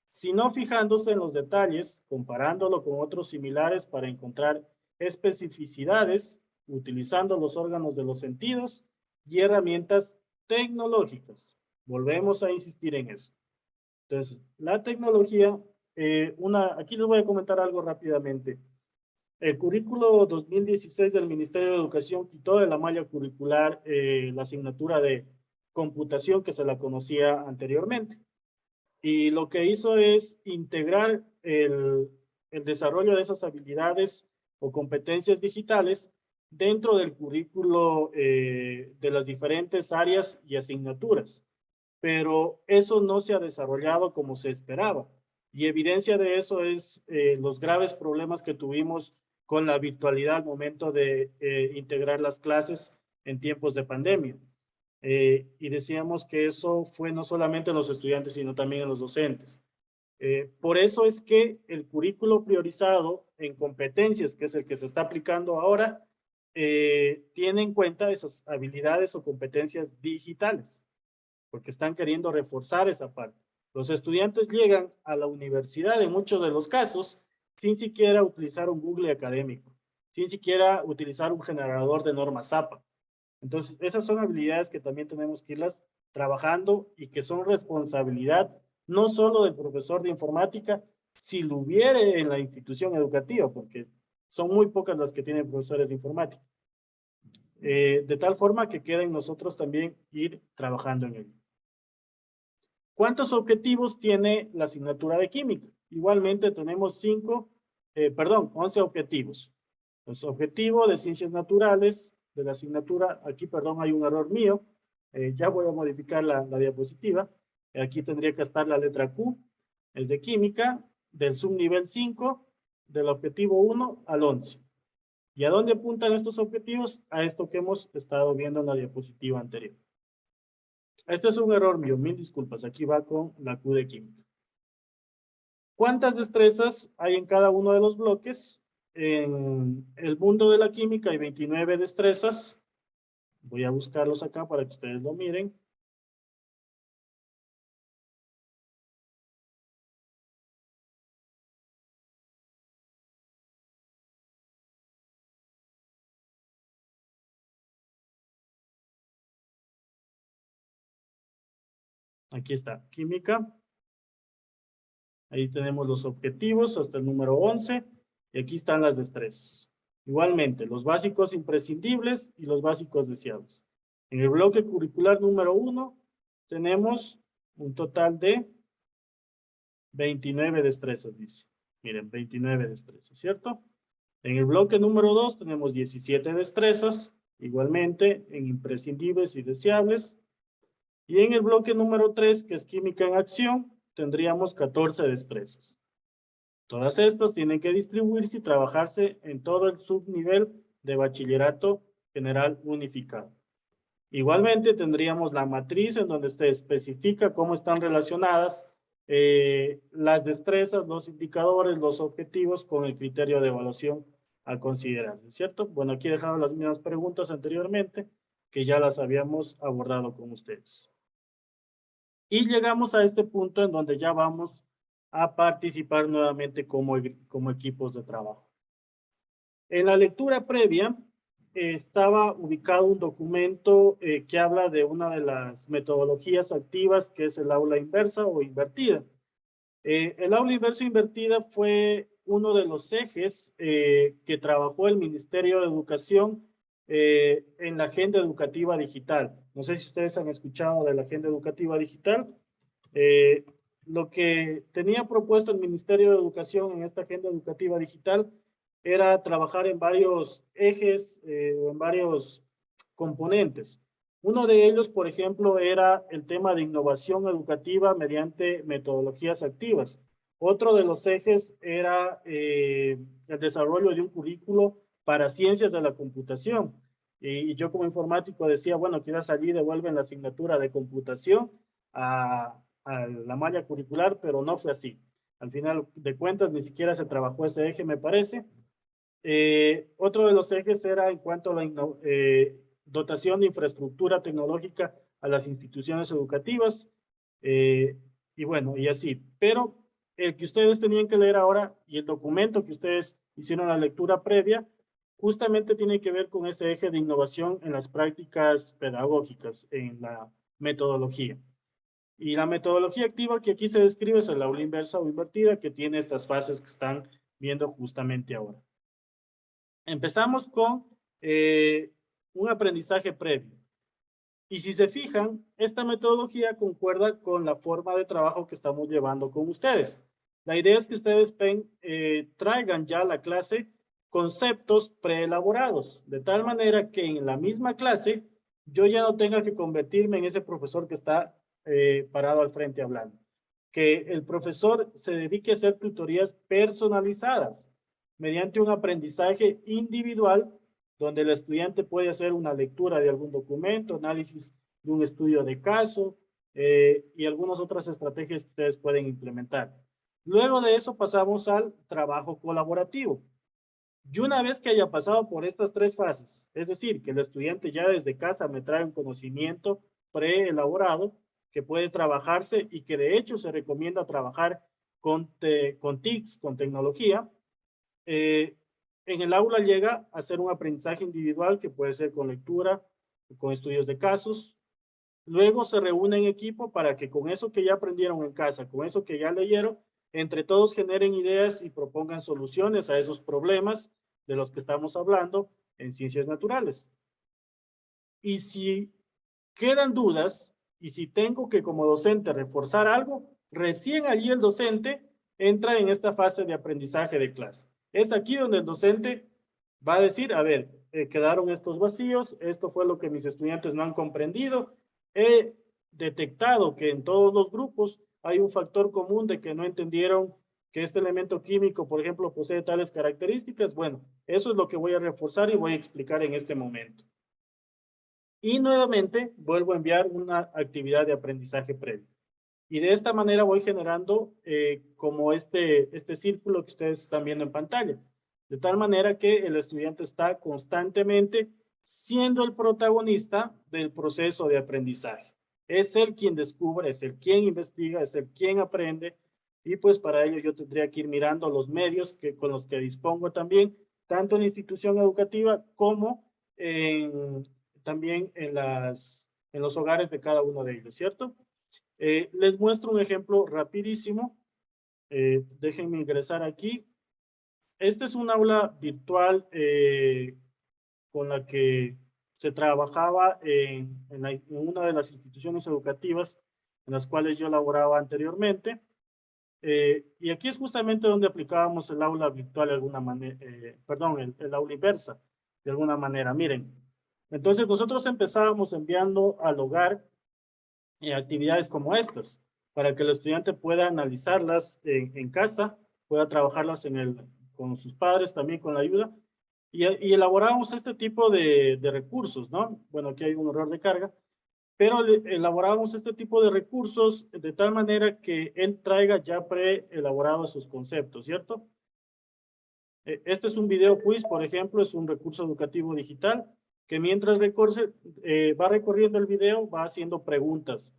sino fijándose en los detalles, comparándolo con otros similares para encontrar especificidades, utilizando los órganos de los sentidos y herramientas tecnológicas. Volvemos a insistir en eso. Entonces, la tecnología, aquí les voy a comentar algo rápidamente. El currículo 2016 del Ministerio de Educación quitó de la malla curricular la asignatura de computación que se la conocía anteriormente. Y lo que hizo es integrar el desarrollo de esas habilidades o competencias digitales dentro del currículo de las diferentes áreas y asignaturas. Pero eso no se ha desarrollado como se esperaba. Y evidencia de eso es los graves problemas que tuvimos con la virtualidad al momento de integrar las clases en tiempos de pandemia. Y decíamos que eso fue no solamente en los estudiantes, sino también en los docentes. Por eso es que el currículo priorizado en competencias, que es el que se está aplicando ahora, tiene en cuenta esas habilidades o competencias digitales, porque están queriendo reforzar esa parte. Los estudiantes llegan a la universidad en muchos de los casos sin siquiera utilizar un Google académico, sin siquiera utilizar un generador de normas APA. Entonces, esas son habilidades que también tenemos que irlas trabajando y que son responsabilidad no solo del profesor de informática, si lo hubiere en la institución educativa, porque son muy pocas las que tienen profesores de informática. De tal forma que queda en nosotros también ir trabajando en ello. ¿Cuántos objetivos tiene la asignatura de química? Igualmente tenemos 11 objetivos. Los objetivos de ciencias naturales de la asignatura, aquí, perdón, hay un error mío, ya voy a modificar la diapositiva. Aquí tendría que estar la letra Q, es de química, del subnivel 5, del objetivo 1 al 11. ¿Y a dónde apuntan estos objetivos? A esto que hemos estado viendo en la diapositiva anterior. Este es un error mío, mil disculpas, aquí va con la Q de química. ¿Cuántas destrezas hay en cada uno de los bloques? En el mundo de la química hay 29 destrezas. Voy a buscarlos acá para que ustedes lo miren. Aquí está, química. Ahí tenemos los objetivos hasta el número 11. Y aquí están las destrezas. Igualmente, los básicos imprescindibles y los básicos deseables. En el bloque curricular número 1 tenemos un total de 29 destrezas, dice. Miren, 29 destrezas, ¿cierto? En el bloque número 2 tenemos 17 destrezas, igualmente en imprescindibles y deseables. Y en el bloque número 3, que es química en acción, tendríamos 14 destrezas. Todas estas tienen que distribuirse y trabajarse en todo el subnivel de bachillerato general unificado. Igualmente tendríamos la matriz en donde se especifica cómo están relacionadas las destrezas, los indicadores, los objetivos con el criterio de evaluación a considerar, ¿cierto? Bueno, aquí he dejado las mismas preguntas anteriormente que ya las habíamos abordado con ustedes. Y llegamos a este punto en donde ya vamos a participar nuevamente como equipos de trabajo. En la lectura previa estaba ubicado un documento que habla de una de las metodologías activas que es el aula inversa o invertida. El aula inversa invertida fue uno de los ejes que trabajó el Ministerio de Educación en la agenda educativa digital. No sé si ustedes han escuchado de la agenda educativa digital. Lo que tenía propuesto el Ministerio de Educación en esta agenda educativa digital era trabajar en varios ejes o en varios componentes. Uno de ellos, por ejemplo, era el tema de innovación educativa mediante metodologías activas. Otro de los ejes era el desarrollo de un currículo para ciencias de la computación. Y yo como informático decía, bueno, quiero salir y devuelven la asignatura de computación a la malla curricular, pero no fue así. Al final de cuentas, ni siquiera se trabajó ese eje, me parece. Otro de los ejes era en cuanto a la dotación de infraestructura tecnológica a las instituciones educativas, y bueno, y así. Pero el que ustedes tenían que leer ahora y el documento que ustedes hicieron la lectura previa, justamente tiene que ver con ese eje de innovación en las prácticas pedagógicas, en la metodología. Y la metodología activa que aquí se describe es el aula inversa o invertida, que tiene estas fases que están viendo justamente ahora. Empezamos con un aprendizaje previo. Y si se fijan, esta metodología concuerda con la forma de trabajo que estamos llevando con ustedes. La idea es que ustedes traigan ya a la clase conceptos preelaborados, de tal manera que en la misma clase yo ya no tenga que convertirme en ese profesor que está parado al frente hablando. Que el profesor se dedique a hacer tutorías personalizadas mediante un aprendizaje individual donde el estudiante puede hacer una lectura de algún documento, análisis de un estudio de caso y algunas otras estrategias que ustedes pueden implementar. Luego de eso pasamos al trabajo colaborativo. Y una vez que haya pasado por estas tres fases, es decir, que el estudiante ya desde casa me trae un conocimiento preelaborado que puede trabajarse y que de hecho se recomienda trabajar con TICs, con tecnología, en el aula llega a hacer un aprendizaje individual que puede ser con lectura, con estudios de casos. Luego se reúne en equipo para que con eso que ya aprendieron en casa, con eso que ya leyeron, entre todos generen ideas y propongan soluciones a esos problemas de los que estamos hablando en ciencias naturales. Y si quedan dudas, y si tengo que como docente reforzar algo, recién allí el docente entra en esta fase de aprendizaje de clase. Es aquí donde el docente va a decir, a ver, quedaron estos vacíos, esto fue lo que mis estudiantes no han comprendido, he detectado que en todos los grupos hay un factor común de que no entendieron que este elemento químico, por ejemplo, posee tales características. Bueno, eso es lo que voy a reforzar y voy a explicar en este momento. Y nuevamente vuelvo a enviar una actividad de aprendizaje previo. Y de esta manera voy generando como este círculo que ustedes están viendo en pantalla. De tal manera que el estudiante está constantemente siendo el protagonista del proceso de aprendizaje. Es él quien descubre, es él quien investiga, es él quien aprende. Y pues para ello yo tendría que ir mirando los medios con los que dispongo también, tanto en la institución educativa como también en los hogares de cada uno de ellos, ¿cierto? Les muestro un ejemplo rapidísimo. Déjenme ingresar aquí. Este es un aula virtual con la que se trabajaba en una de las instituciones educativas en las cuales yo laboraba anteriormente. Y aquí es justamente donde aplicábamos el aula virtual de alguna manera, perdón, el aula inversa, de alguna manera. Miren, entonces nosotros empezábamos enviando al hogar actividades como estas, para que el estudiante pueda analizarlas en casa, pueda trabajarlas con sus padres, también con la ayuda, y elaboramos este tipo de recursos, ¿no? Bueno, aquí hay un error de carga, pero elaboramos este tipo de recursos de tal manera que él traiga ya preelaborados sus conceptos, ¿cierto? Este es un video quiz, por ejemplo, es un recurso educativo digital que mientras va recorriendo el video, va haciendo preguntas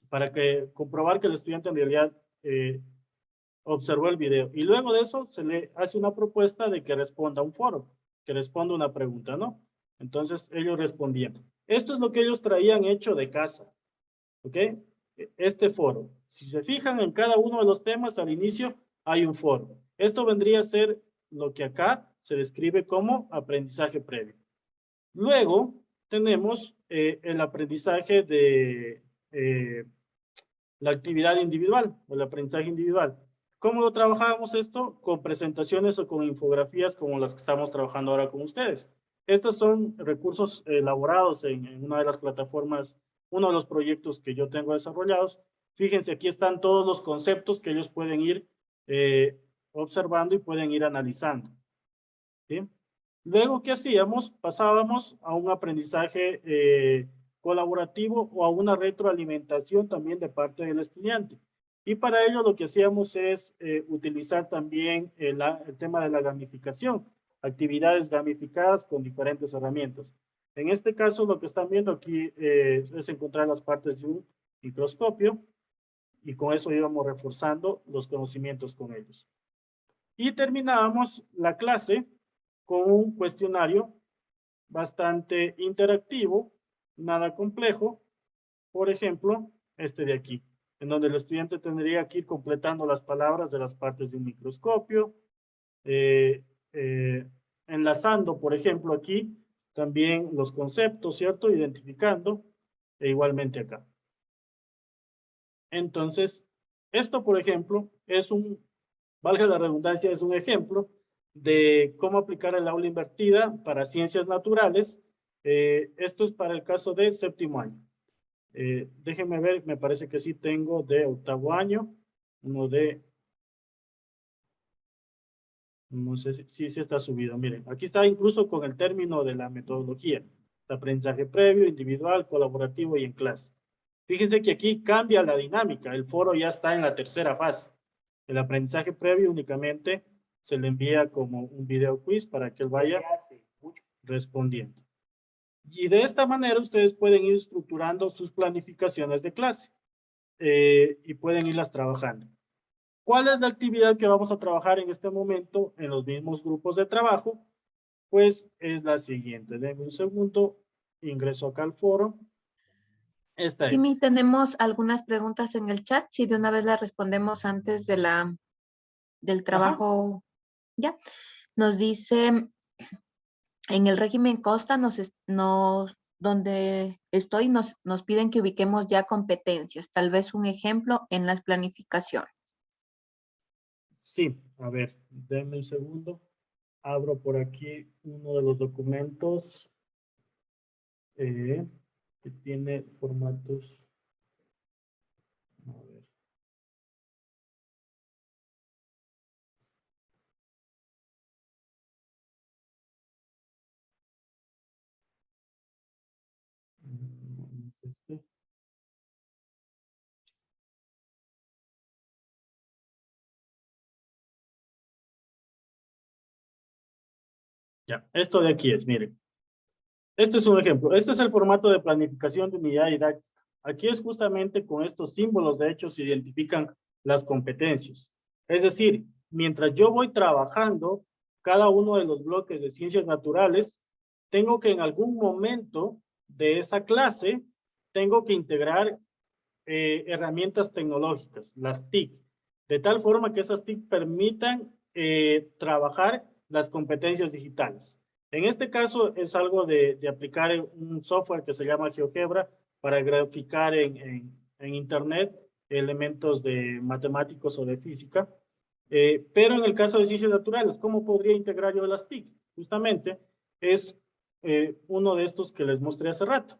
para comprobar que el estudiante en realidad observó el video. Y luego de eso se le hace una propuesta de que responda a un foro, que responda una pregunta, ¿no? Entonces ellos respondían. Esto es lo que ellos traían hecho de casa, ¿ok? Este foro. Si se fijan en cada uno de los temas, al inicio hay un foro. Esto vendría a ser lo que acá se describe como aprendizaje previo. Luego tenemos el aprendizaje de la actividad individual o el aprendizaje individual. ¿Cómo lo trabajábamos esto? Con presentaciones o con infografías como las que estamos trabajando ahora con ustedes. Estos son recursos elaborados en una de las plataformas, uno de los proyectos que yo tengo desarrollados. Fíjense, aquí están todos los conceptos que ellos pueden ir observando y pueden ir analizando. ¿Sí? Luego, ¿qué hacíamos? Pasábamos a un aprendizaje colaborativo o a una retroalimentación también de parte del estudiante. Y para ello lo que hacíamos es utilizar también el tema de la gamificación, actividades gamificadas con diferentes herramientas. En este caso, lo que están viendo aquí es encontrar las partes de un microscopio y con eso íbamos reforzando los conocimientos con ellos. Y terminábamos la clase con un cuestionario bastante interactivo, nada complejo. Por ejemplo, este de aquí, en donde el estudiante tendría que ir completando las palabras de las partes de un microscopio, enlazando, por ejemplo, aquí también los conceptos, ¿cierto? Identificando, e igualmente acá. Entonces, esto, por ejemplo, valga la redundancia, es un ejemplo de cómo aplicar el aula invertida para ciencias naturales. Esto es para el caso de séptimo año. Déjenme ver, me parece que sí tengo de octavo año, no sé si está subido. Miren, aquí está incluso con el término de la metodología, de aprendizaje previo, individual, colaborativo y en clase. Fíjense que aquí cambia la dinámica, el foro ya está en la tercera fase. El aprendizaje previo únicamente se le envía como un video quiz para que él vaya respondiendo. Y de esta manera ustedes pueden ir estructurando sus planificaciones de clase y pueden irlas trabajando. ¿Cuál es la actividad que vamos a trabajar en este momento en los mismos grupos de trabajo? Pues es la siguiente. Denme un segundo, ingreso acá al foro. Esta es. Jimmy, tenemos algunas preguntas en el chat, si de una vez las respondemos antes del trabajo. Ya. Nos dice, en el régimen Costa, donde estoy, nos piden que ubiquemos ya competencias, tal vez un ejemplo en las planificaciones. Sí, a ver, denme un segundo. Abro por aquí uno de los documentos que tiene formatos. A ver. No es este. Ya, esto de aquí es, miren. Este es un ejemplo. Este es el formato de planificación de unidad didáctica. Aquí es justamente con estos símbolos, de hecho, se identifican las competencias. Es decir, mientras yo voy trabajando cada uno de los bloques de ciencias naturales, tengo que en algún momento de esa clase, tengo que integrar herramientas tecnológicas, las TIC, de tal forma que esas TIC permitan trabajar las competencias digitales. En este caso es algo de aplicar un software que se llama GeoGebra para graficar en Internet elementos de matemáticos o de física. Pero en el caso de ciencias naturales, ¿cómo podría integrar yo las TIC? Justamente es uno de estos que les mostré hace rato.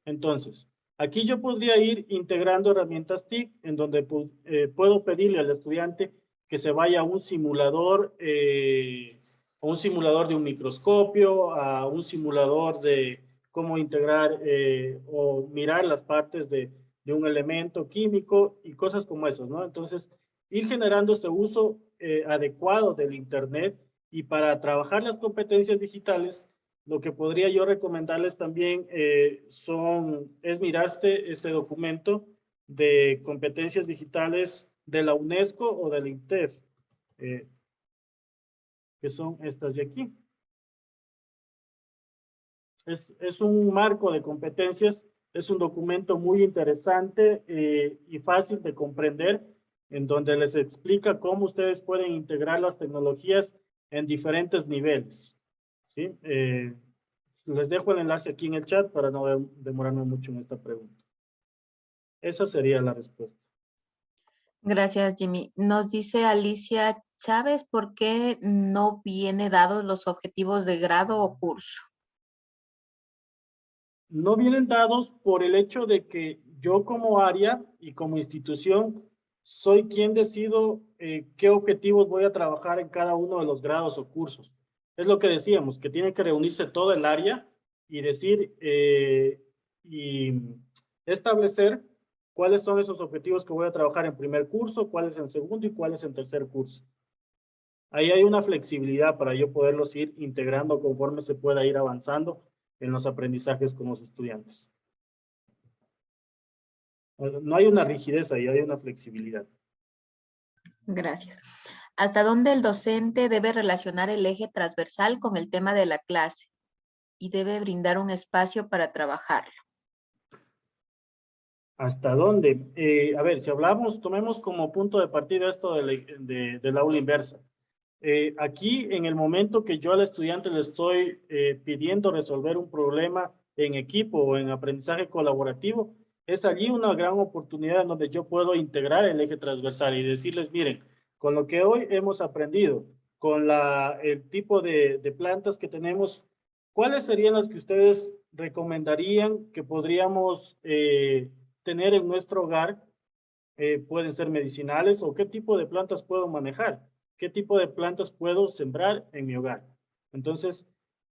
Entonces, aquí yo podría ir integrando herramientas TIC en donde puedo pedirle al estudiante que se vaya a un simulador de un microscopio, a un simulador de cómo integrar o mirar las partes de un elemento químico y cosas como esas, ¿no? Entonces, ir generando ese uso adecuado del Internet y para trabajar las competencias digitales, lo que podría yo recomendarles también es mirarse este documento de competencias digitales de la UNESCO o del INTEF, que son estas de aquí. Es un marco de competencias, es un documento muy interesante y fácil de comprender, en donde les explica cómo ustedes pueden integrar las tecnologías en diferentes niveles. ¿Sí? Les dejo el enlace aquí en el chat para no demorarme mucho en esta pregunta. Esa sería la respuesta. Gracias, Jimmy. Nos dice Alicia Chávez, ¿por qué no viene dados los objetivos de grado o curso? No vienen dados por el hecho de que yo como área y como institución soy quien decido qué objetivos voy a trabajar en cada uno de los grados o cursos. Es lo que decíamos, que tiene que reunirse todo el área y decir y establecer cuáles son esos objetivos que voy a trabajar en primer curso, cuáles en segundo y cuáles en tercer curso. Ahí hay una flexibilidad para yo poderlos ir integrando conforme se pueda ir avanzando en los aprendizajes con los estudiantes. No hay una rigidez ahí, hay una flexibilidad. Gracias. ¿Hasta dónde el docente debe relacionar el eje transversal con el tema de la clase y debe brindar un espacio para trabajarlo? ¿Hasta dónde? A ver, si hablamos, tomemos como punto de partida esto del aula inversa. Aquí, en el momento que yo al estudiante le estoy pidiendo resolver un problema en equipo o en aprendizaje colaborativo, es allí una gran oportunidad en donde yo puedo integrar el eje transversal y decirles, miren, con lo que hoy hemos aprendido, con el tipo de plantas que tenemos, ¿cuáles serían las que ustedes recomendarían que podríamos tener en nuestro hogar? Pueden ser medicinales o qué tipo de plantas puedo manejar, qué tipo de plantas puedo sembrar en mi hogar. Entonces,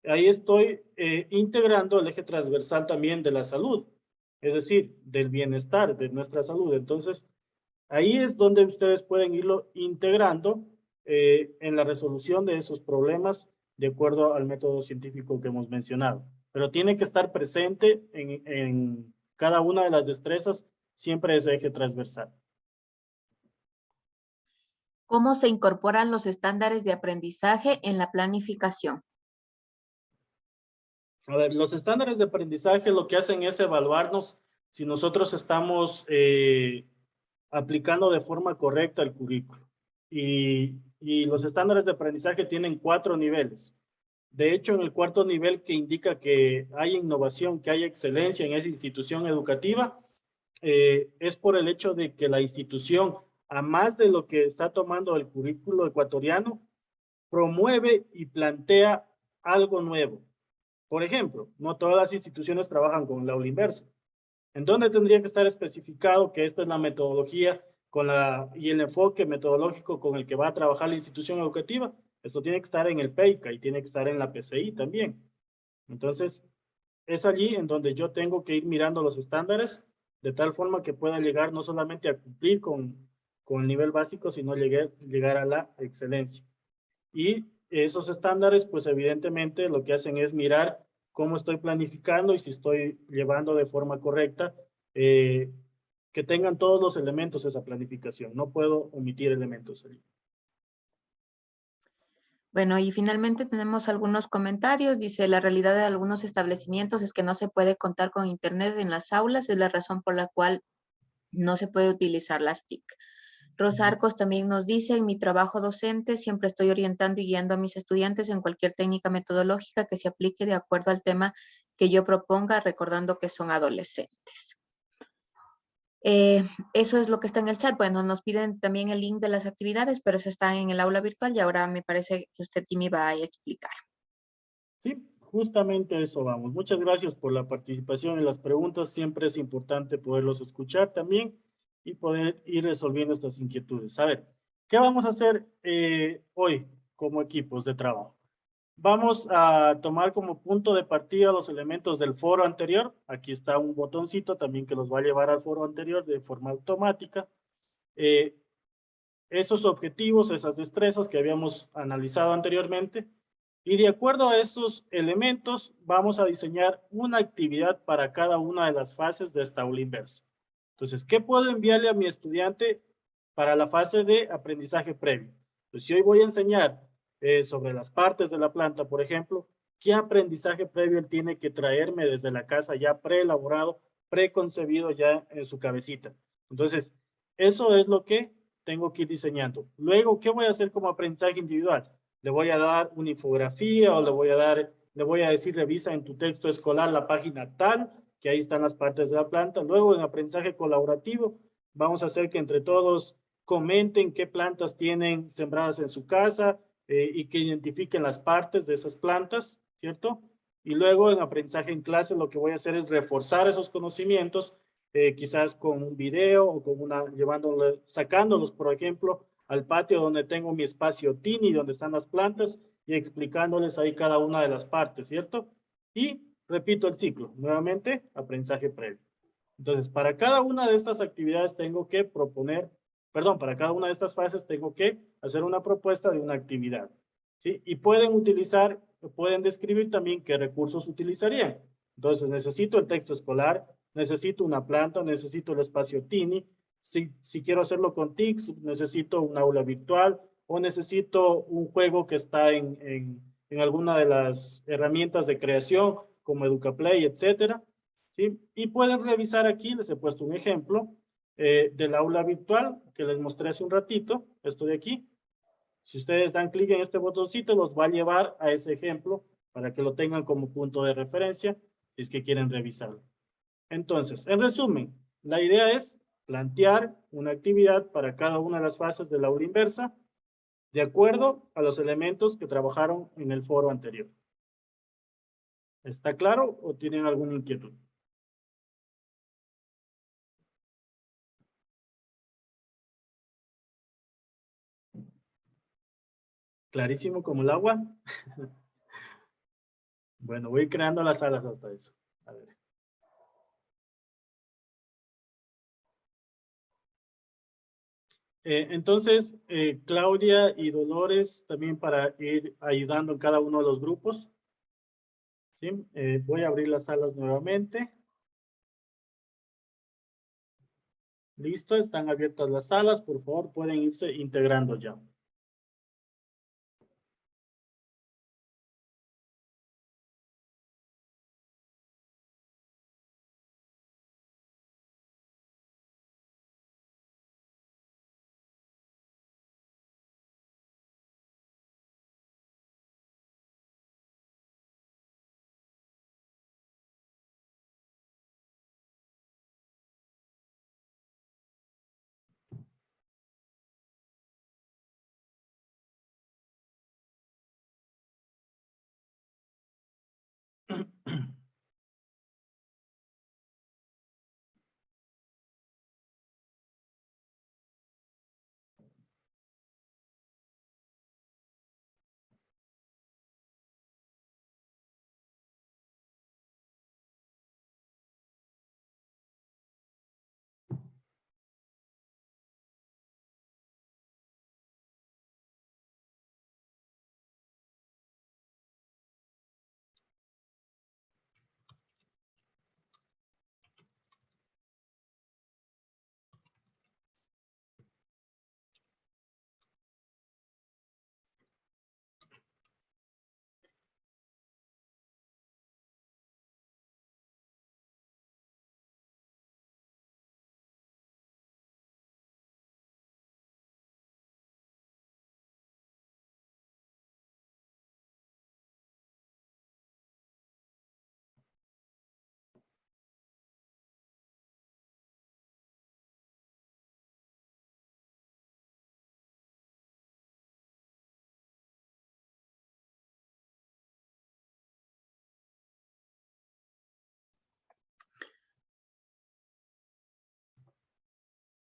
ahí estoy integrando el eje transversal también de la salud, es decir, del bienestar de nuestra salud. Entonces, ahí es donde ustedes pueden irlo integrando en la resolución de esos problemas de acuerdo al método científico que hemos mencionado. Pero tiene que estar presente en cada una de las destrezas siempre ese eje transversal. ¿Cómo se incorporan los estándares de aprendizaje en la planificación? A ver, los estándares de aprendizaje lo que hacen es evaluarnos si nosotros estamos aplicando de forma correcta el currículo. Y los estándares de aprendizaje tienen 4 niveles. De hecho, en el 4º nivel que indica que hay innovación, que hay excelencia en esa institución educativa, es por el hecho de que la institución, a más de lo que está tomando el currículo ecuatoriano, promueve y plantea algo nuevo. Por ejemplo, no todas las instituciones trabajan con la aula inversa. ¿En dónde tendría que estar especificado que esta es la metodología y el enfoque metodológico con el que va a trabajar la institución educativa? Esto tiene que estar en el PEICA y tiene que estar en la PCI también. Entonces, es allí en donde yo tengo que ir mirando los estándares de tal forma que pueda llegar no solamente a cumplir con el nivel básico, sino llegar a la excelencia. Y esos estándares, pues evidentemente lo que hacen es mirar cómo estoy planificando y si estoy llevando de forma correcta, que tengan todos los elementos esa planificación. No puedo omitir elementos ahí. Bueno, y finalmente tenemos algunos comentarios. Dice, la realidad de algunos establecimientos es que no se puede contar con internet en las aulas, es la razón por la cual no se puede utilizar las TIC. Rosa Arcos también nos dice, en mi trabajo docente siempre estoy orientando y guiando a mis estudiantes en cualquier técnica metodológica que se aplique de acuerdo al tema que yo proponga, recordando que son adolescentes. Eso es lo que está en el chat. Bueno, nos piden también el link de las actividades, pero eso está en el aula virtual y ahora me parece que usted, Jimmy, va a explicar. Sí, justamente a eso vamos. Muchas gracias por la participación en las preguntas. Siempre es importante poderlos escuchar también y poder ir resolviendo estas inquietudes. A ver, ¿qué vamos a hacer hoy como equipos de trabajo? Vamos a tomar como punto de partida los elementos del foro anterior. Aquí está un botoncito también que los va a llevar al foro anterior de forma automática. Esos objetivos, esas destrezas que habíamos analizado anteriormente. Y de acuerdo a estos elementos, vamos a diseñar una actividad para cada una de las fases de esta aula inversa. Entonces, ¿qué puedo enviarle a mi estudiante para la fase de aprendizaje previo? Pues si hoy voy a enseñar sobre las partes de la planta, por ejemplo, ¿qué aprendizaje previo él tiene que traerme desde la casa ya preelaborado, preconcebido ya en su cabecita? Entonces, eso es lo que tengo que ir diseñando. Luego, ¿qué voy a hacer como aprendizaje individual? Le voy a dar una infografía o le voy a decir, revisa en tu texto escolar la página tal, que ahí están las partes de la planta. Luego, en aprendizaje colaborativo, vamos a hacer que entre todos comenten qué plantas tienen sembradas en su casa y que identifiquen las partes de esas plantas, ¿cierto? Y luego, en aprendizaje en clase, lo que voy a hacer es reforzar esos conocimientos, quizás con un video o con sacándolos, por ejemplo, al patio donde tengo mi espacio Tini, donde están las plantas, y explicándoles ahí cada una de las partes, ¿cierto? Y repito el ciclo, nuevamente, aprendizaje previo. Entonces, para cada una de estas actividades tengo que para cada una de estas fases tengo que hacer una propuesta de una actividad, ¿sí? Y pueden describir también qué recursos utilizarían. Entonces, necesito el texto escolar, necesito una planta, necesito el espacio Tini. Si quiero hacerlo con TICS, necesito un aula virtual o necesito un juego que está en alguna de las herramientas de creación como EducaPlay, etcétera. ¿Sí? Y pueden revisar aquí, les he puesto un ejemplo del aula virtual que les mostré hace un ratito, esto de aquí. Si ustedes dan clic en este botoncito, los va a llevar a ese ejemplo para que lo tengan como punto de referencia si es que quieren revisarlo. Entonces, en resumen, la idea es plantear una actividad para cada una de las fases del aula inversa de acuerdo a los elementos que trabajaron en el foro anterior. ¿Está claro o tienen alguna inquietud? Clarísimo como el agua. Bueno, voy creando las salas hasta eso. A ver. Entonces, Claudia y Dolores, también para ir ayudando en cada uno de los grupos. ¿Sí? Voy a abrir las salas nuevamente. Listo, están abiertas las salas. Por favor, pueden irse integrando ya.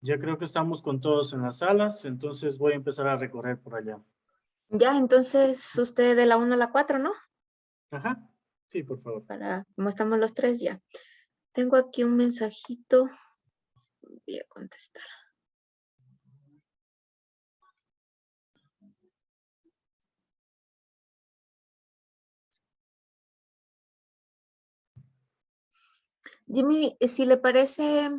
Ya creo que estamos con todos en las salas, entonces voy a empezar a recorrer por allá. Ya, entonces usted de la 1 a la 4, ¿no? Ajá, sí, por favor. Para, como estamos los tres ya. Tengo aquí un mensajito. Voy a contestar. Jimmy, si le parece,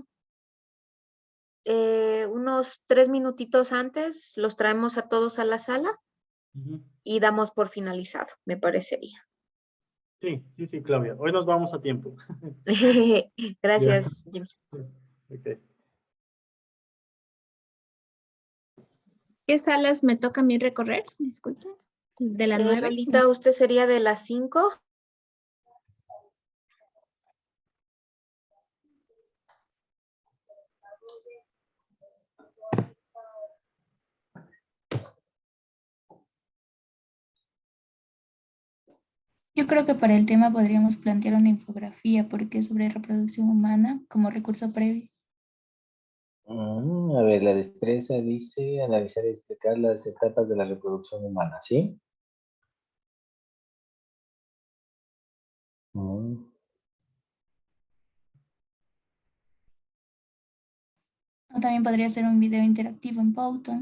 unos 3 minutitos antes, los traemos a todos a la sala Ujú. y damos por finalizado, me parecería. Sí, Claudia. Hoy nos vamos a tiempo. Gracias, Jimmy. Ok. ¿Qué salas me toca a mí recorrer? Disculpe. ¿De la 9? Lolita, ¿usted sería de las 5? Yo creo que para el tema podríamos plantear una infografía porque es sobre reproducción humana como recurso previo. A ver, la destreza dice analizar y explicar las etapas de la reproducción humana, ¿sí? Mm, O también podría ser un video interactivo en pauta.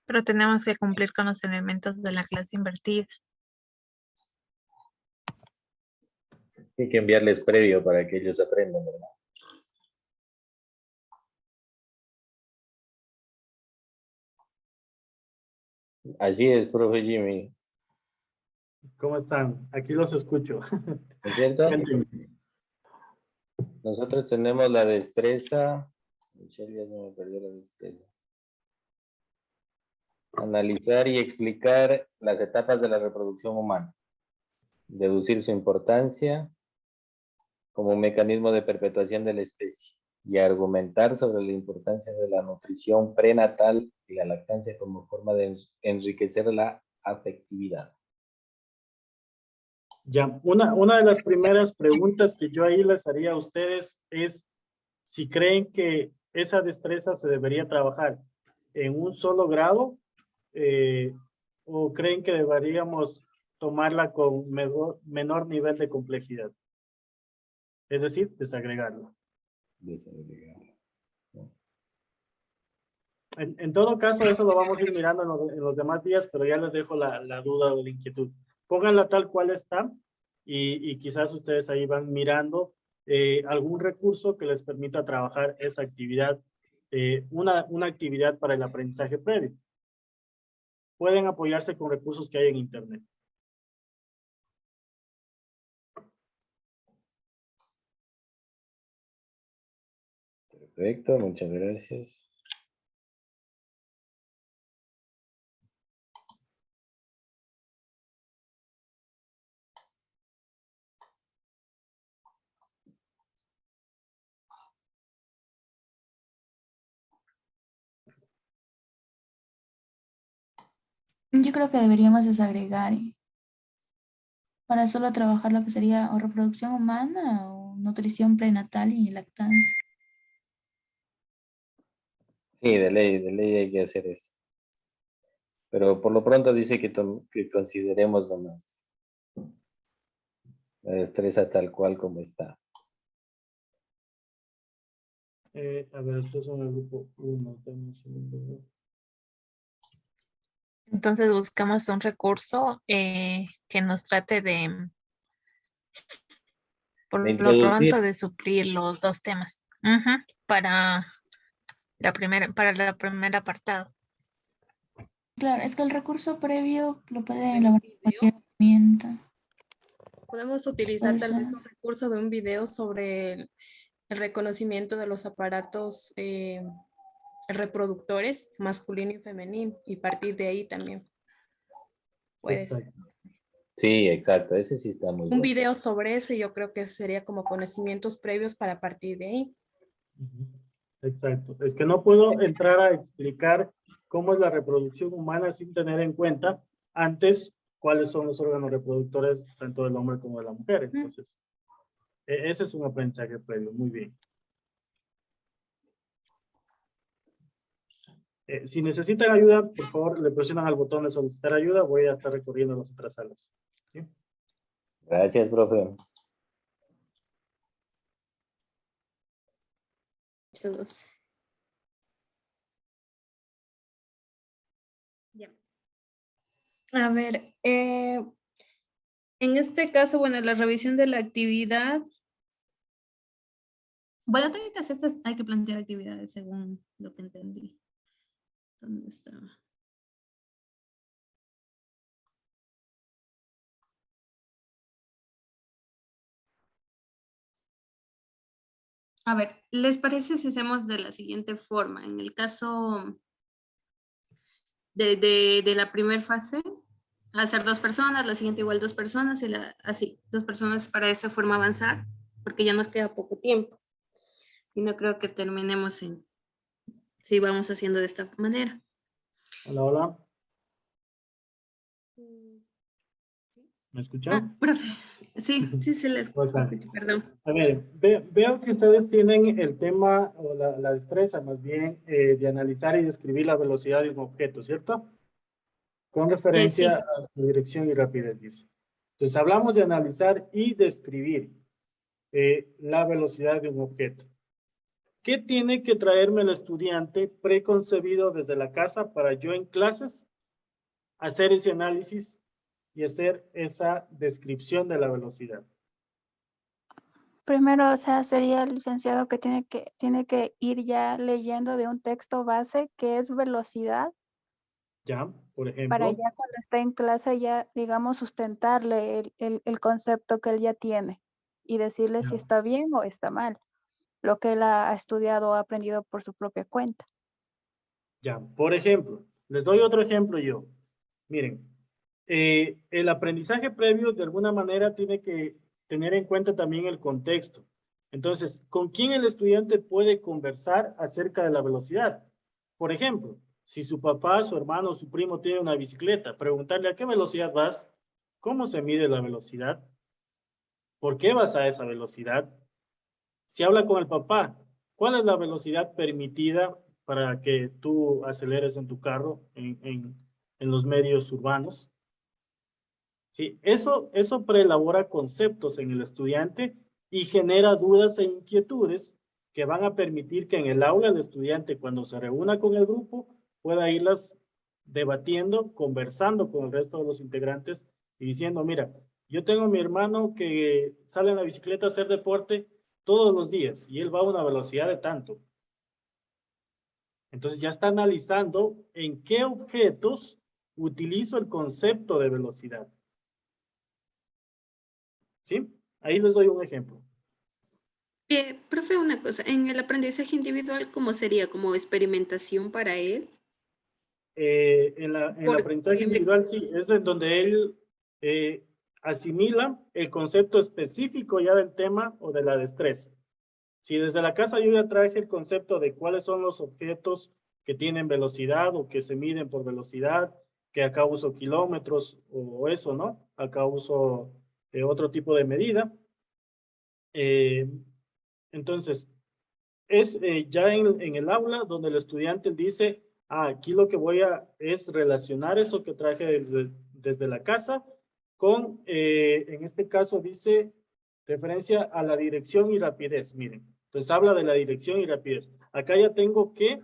Pero tenemos que cumplir con los elementos de la clase invertida. Hay que enviarles previo para que ellos aprendan, ¿verdad? Así es, profe Jimmy. ¿Cómo están? Aquí los escucho. ¿No es cierto? Cuéntenme. Nosotros tenemos la destreza. Michelle, ya no me perdió la destreza. Analizar y explicar las etapas de la reproducción humana. Deducir su importancia como un mecanismo de perpetuación de la especie y argumentar sobre la importancia de la nutrición prenatal y la lactancia como forma de enriquecer la afectividad. Ya, una de las primeras preguntas que yo ahí les haría a ustedes es si creen que esa destreza se debería trabajar en un solo grado o creen que deberíamos tomarla con menor nivel de complejidad. Es decir, desagregarlo. Desagregar. En todo caso, eso lo vamos a ir mirando en los demás días, pero ya les dejo la duda o la inquietud. Pónganla tal cual está y quizás ustedes ahí van mirando algún recurso que les permita trabajar esa actividad, una actividad para el aprendizaje previo. Pueden apoyarse con recursos que hay en Internet. Perfecto, muchas gracias. Yo creo que deberíamos desagregar para solo trabajar lo que sería o reproducción humana o nutrición prenatal y lactancia. Sí, de ley hay que hacer eso. Pero por lo pronto dice que consideremos nomás la destreza tal cual como está. A ver, estos son el grupo 1. Dame un segundo. Entonces buscamos un recurso que nos trate de, por De lo introducir. pronto, de suplir los dos temas. Ujú, para el primer apartado. Claro, es que el recurso previo lo puede elaborar cualquier herramienta. Podemos utilizar tal vez un recurso de un video sobre el reconocimiento de los aparatos reproductores masculino y femenino y partir de ahí también. Puedes. Sí, exacto. Ese sí está muy Un bueno. video sobre eso yo creo que sería como conocimientos previos para partir de ahí. Exacto. Es que no puedo entrar a explicar cómo es la reproducción humana sin tener en cuenta antes cuáles son los órganos reproductores tanto del hombre como de la mujer. Entonces, ese es un aprendizaje previo. Muy bien. Si necesitan ayuda, por favor, le presionan al botón de solicitar ayuda. Voy a estar recorriendo las otras salas. ¿Sí? Gracias, profe. 8:12. Ya. A ver, en este caso, bueno, la revisión de la actividad. Bueno, todas estas hay que plantear actividades según lo que entendí. ¿Dónde está? A ver, ¿les parece si hacemos de la siguiente forma? En el caso de la primera fase, hacer 2 personas, la siguiente igual 2 personas y así, 2 personas para de esa forma avanzar, porque ya nos queda poco tiempo. Y no creo que terminemos si vamos haciendo de esta manera. Hola, hola. ¿Me escuchan? Profe, sí, se les escucha, Ok. perdón. A ver, veo que ustedes tienen el tema o la destreza más bien de analizar y describir la velocidad de un objeto, ¿cierto? Con referencia Sí. a su dirección y rapidez, dice. Entonces, hablamos de analizar y describir la velocidad de un objeto. ¿Qué tiene que traerme el estudiante preconcebido desde la casa para yo en clases hacer ese análisis y hacer esa descripción de la velocidad? Primero, o sea, sería el licenciado que tiene que ir ya leyendo de un texto base que es velocidad Ya, por para ejemplo. ya cuando esté en clase ya, digamos, sustentarle el concepto que él ya tiene y decirle si Ya. está bien o está mal, lo que él ha estudiado o ha aprendido por su propia cuenta. Ya, por ejemplo, les doy otro ejemplo yo. Miren, el aprendizaje previo de alguna manera tiene que tener en cuenta también el contexto. Entonces, ¿con quién el estudiante puede conversar acerca de la velocidad? Por ejemplo, si su papá, su hermano, su primo tiene una bicicleta, preguntarle a qué velocidad vas, cómo se mide la velocidad, por qué vas a esa velocidad. Si habla con el papá, ¿cuál es la velocidad permitida para que tú aceleres en tu carro en los medios urbanos? Sí, eso preelabora conceptos en el estudiante y genera dudas e inquietudes que van a permitir que en el aula el estudiante, cuando se reúna con el grupo, pueda irlas debatiendo, conversando con el resto de los integrantes y diciendo, mira, yo tengo a mi hermano que sale en la bicicleta a hacer deporte todos los días y él va a una velocidad de tanto. Entonces ya está analizando en qué objetos utilizo el concepto de velocidad. ¿Sí? Ahí les doy un ejemplo. Profe, una cosa, en el aprendizaje individual, ¿cómo sería? ¿Como experimentación para él? En el aprendizaje individual, sí, es en donde él asimila el concepto específico ya del tema o de la destreza. Si desde la casa yo ya traje el concepto de cuáles son los objetos que tienen velocidad o que se miden por velocidad, que acá uso kilómetros o eso, ¿no? Acá uso otro tipo de medida. Entonces, es ya en el aula donde el estudiante dice, aquí lo que voy a es relacionar eso que traje desde la casa con, en este caso dice, referencia a la dirección y rapidez, miren. Entonces habla de la dirección y rapidez. Acá ya tengo que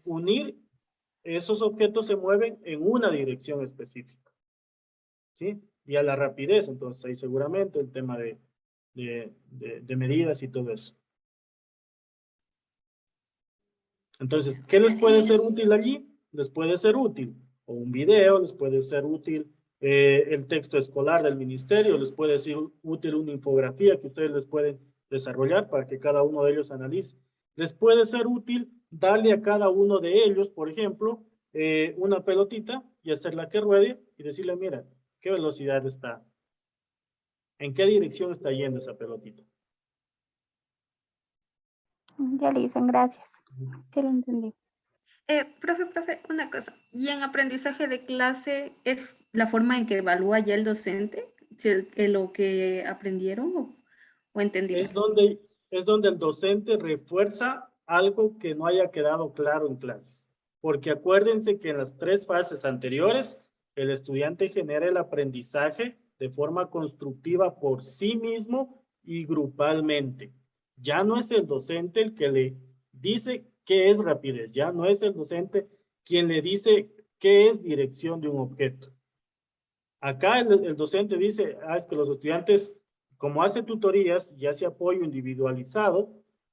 unir, esos objetos se mueven en una dirección específica, ¿sí? Y a la rapidez, entonces ahí seguramente el tema de medidas y todo eso. Entonces, ¿qué les puede ser útil allí? Les puede ser útil o un video, les puede ser útil el texto escolar del ministerio, les puede ser útil una infografía que ustedes les pueden desarrollar para que cada uno de ellos analice. Les puede ser útil darle a cada uno de ellos, por ejemplo, una pelotita y hacerla que ruede y decirle, mira, ¿qué velocidad está? ¿En qué dirección está yendo esa pelotita? Ya le dicen gracias. Sí lo entendí. Profe, una cosa. ¿Y en aprendizaje de clase es la forma en que evalúa ya el docente lo que aprendieron o entendieron? Es donde el docente refuerza algo que no haya quedado claro en clases. Porque acuérdense que en las 3 fases anteriores, el estudiante genera el aprendizaje de forma constructiva por sí mismo y grupalmente. Ya no es el docente el que le dice qué es rapidez, ya no es el docente quien le dice qué es dirección de un objeto. Acá el docente dice, es que los estudiantes, como hace tutorías y hace apoyo individualizado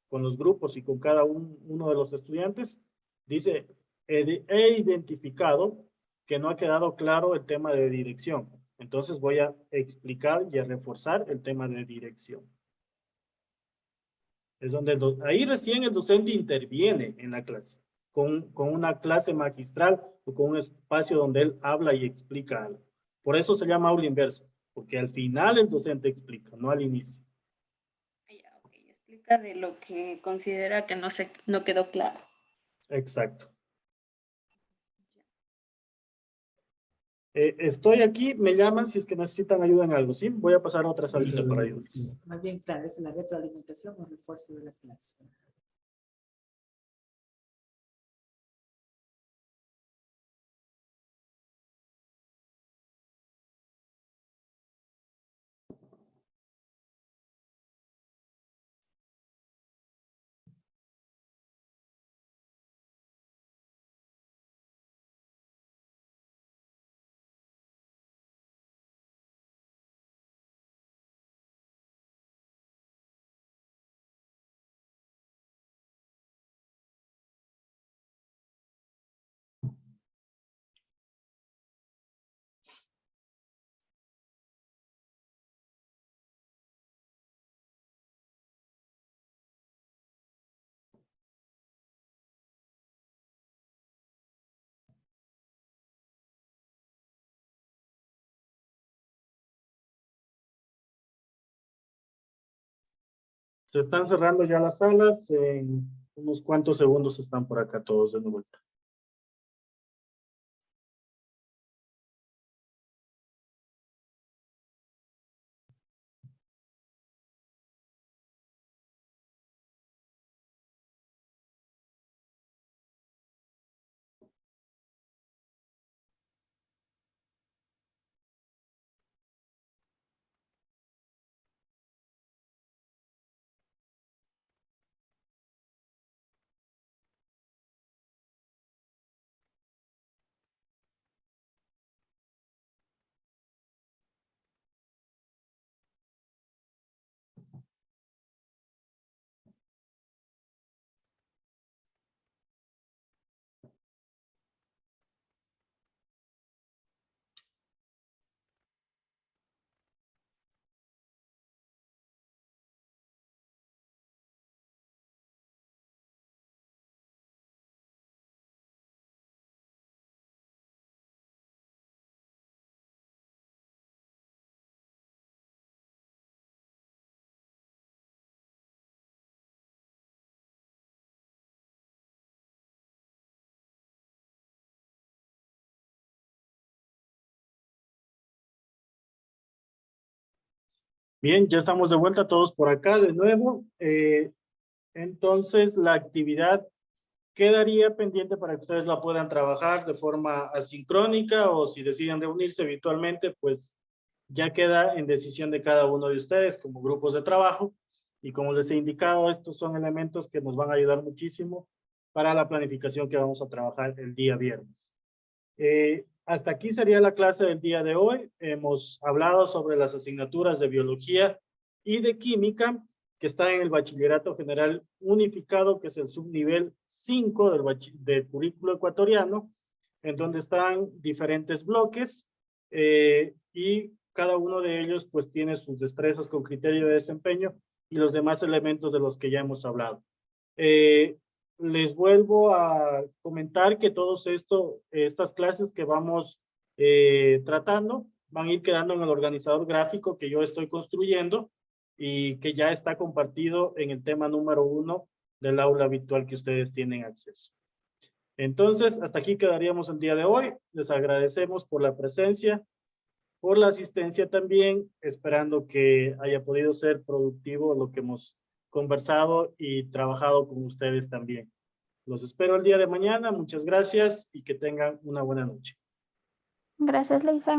con los grupos y con cada uno de los estudiantes, dice, he identificado que no ha quedado claro el tema de dirección. Entonces voy a explicar y a reforzar el tema de dirección. Es donde ahí recién el docente interviene en la clase, con una clase magistral o con un espacio donde él habla y explica algo. Por eso se llama aula inversa, porque al final el docente explica, no al inicio. Explica de lo que considera que no quedó claro. Exacto. Estoy aquí, me llaman si es que necesitan ayuda en algo, ¿sí? Voy a pasar a otra salita para ayudar. Sí, más bien, claro, es la retroalimentación o refuerzo de la clase. Se están cerrando ya las salas, en unos cuantos segundos están por acá todos de vuelta. Bien, ya estamos de vuelta todos por acá de nuevo. Entonces, la actividad quedaría pendiente para que ustedes la puedan trabajar de forma asincrónica o si deciden reunirse virtualmente, pues ya queda en decisión de cada uno de ustedes como grupos de trabajo. Y como les he indicado, estos son elementos que nos van a ayudar muchísimo para la planificación que vamos a trabajar el día viernes. Hasta aquí sería la clase del día de hoy. Hemos hablado sobre las asignaturas de biología y de química que están en el Bachillerato General Unificado, que es el subnivel 5 del currículo ecuatoriano, en donde están diferentes bloques y cada uno de ellos pues tiene sus destrezas con criterio de desempeño y los demás elementos de los que ya hemos hablado. Les vuelvo a comentar que todos estas clases que vamos tratando van a ir quedando en el organizador gráfico que yo estoy construyendo y que ya está compartido en el tema número 1 del aula virtual que ustedes tienen acceso. Entonces, hasta aquí quedaríamos el día de hoy. Les agradecemos por la presencia, por la asistencia también, esperando que haya podido ser productivo lo que hemos conversado y trabajado con ustedes también. Los espero el día de mañana. Muchas gracias y que tengan una buena noche. Gracias, Leisa.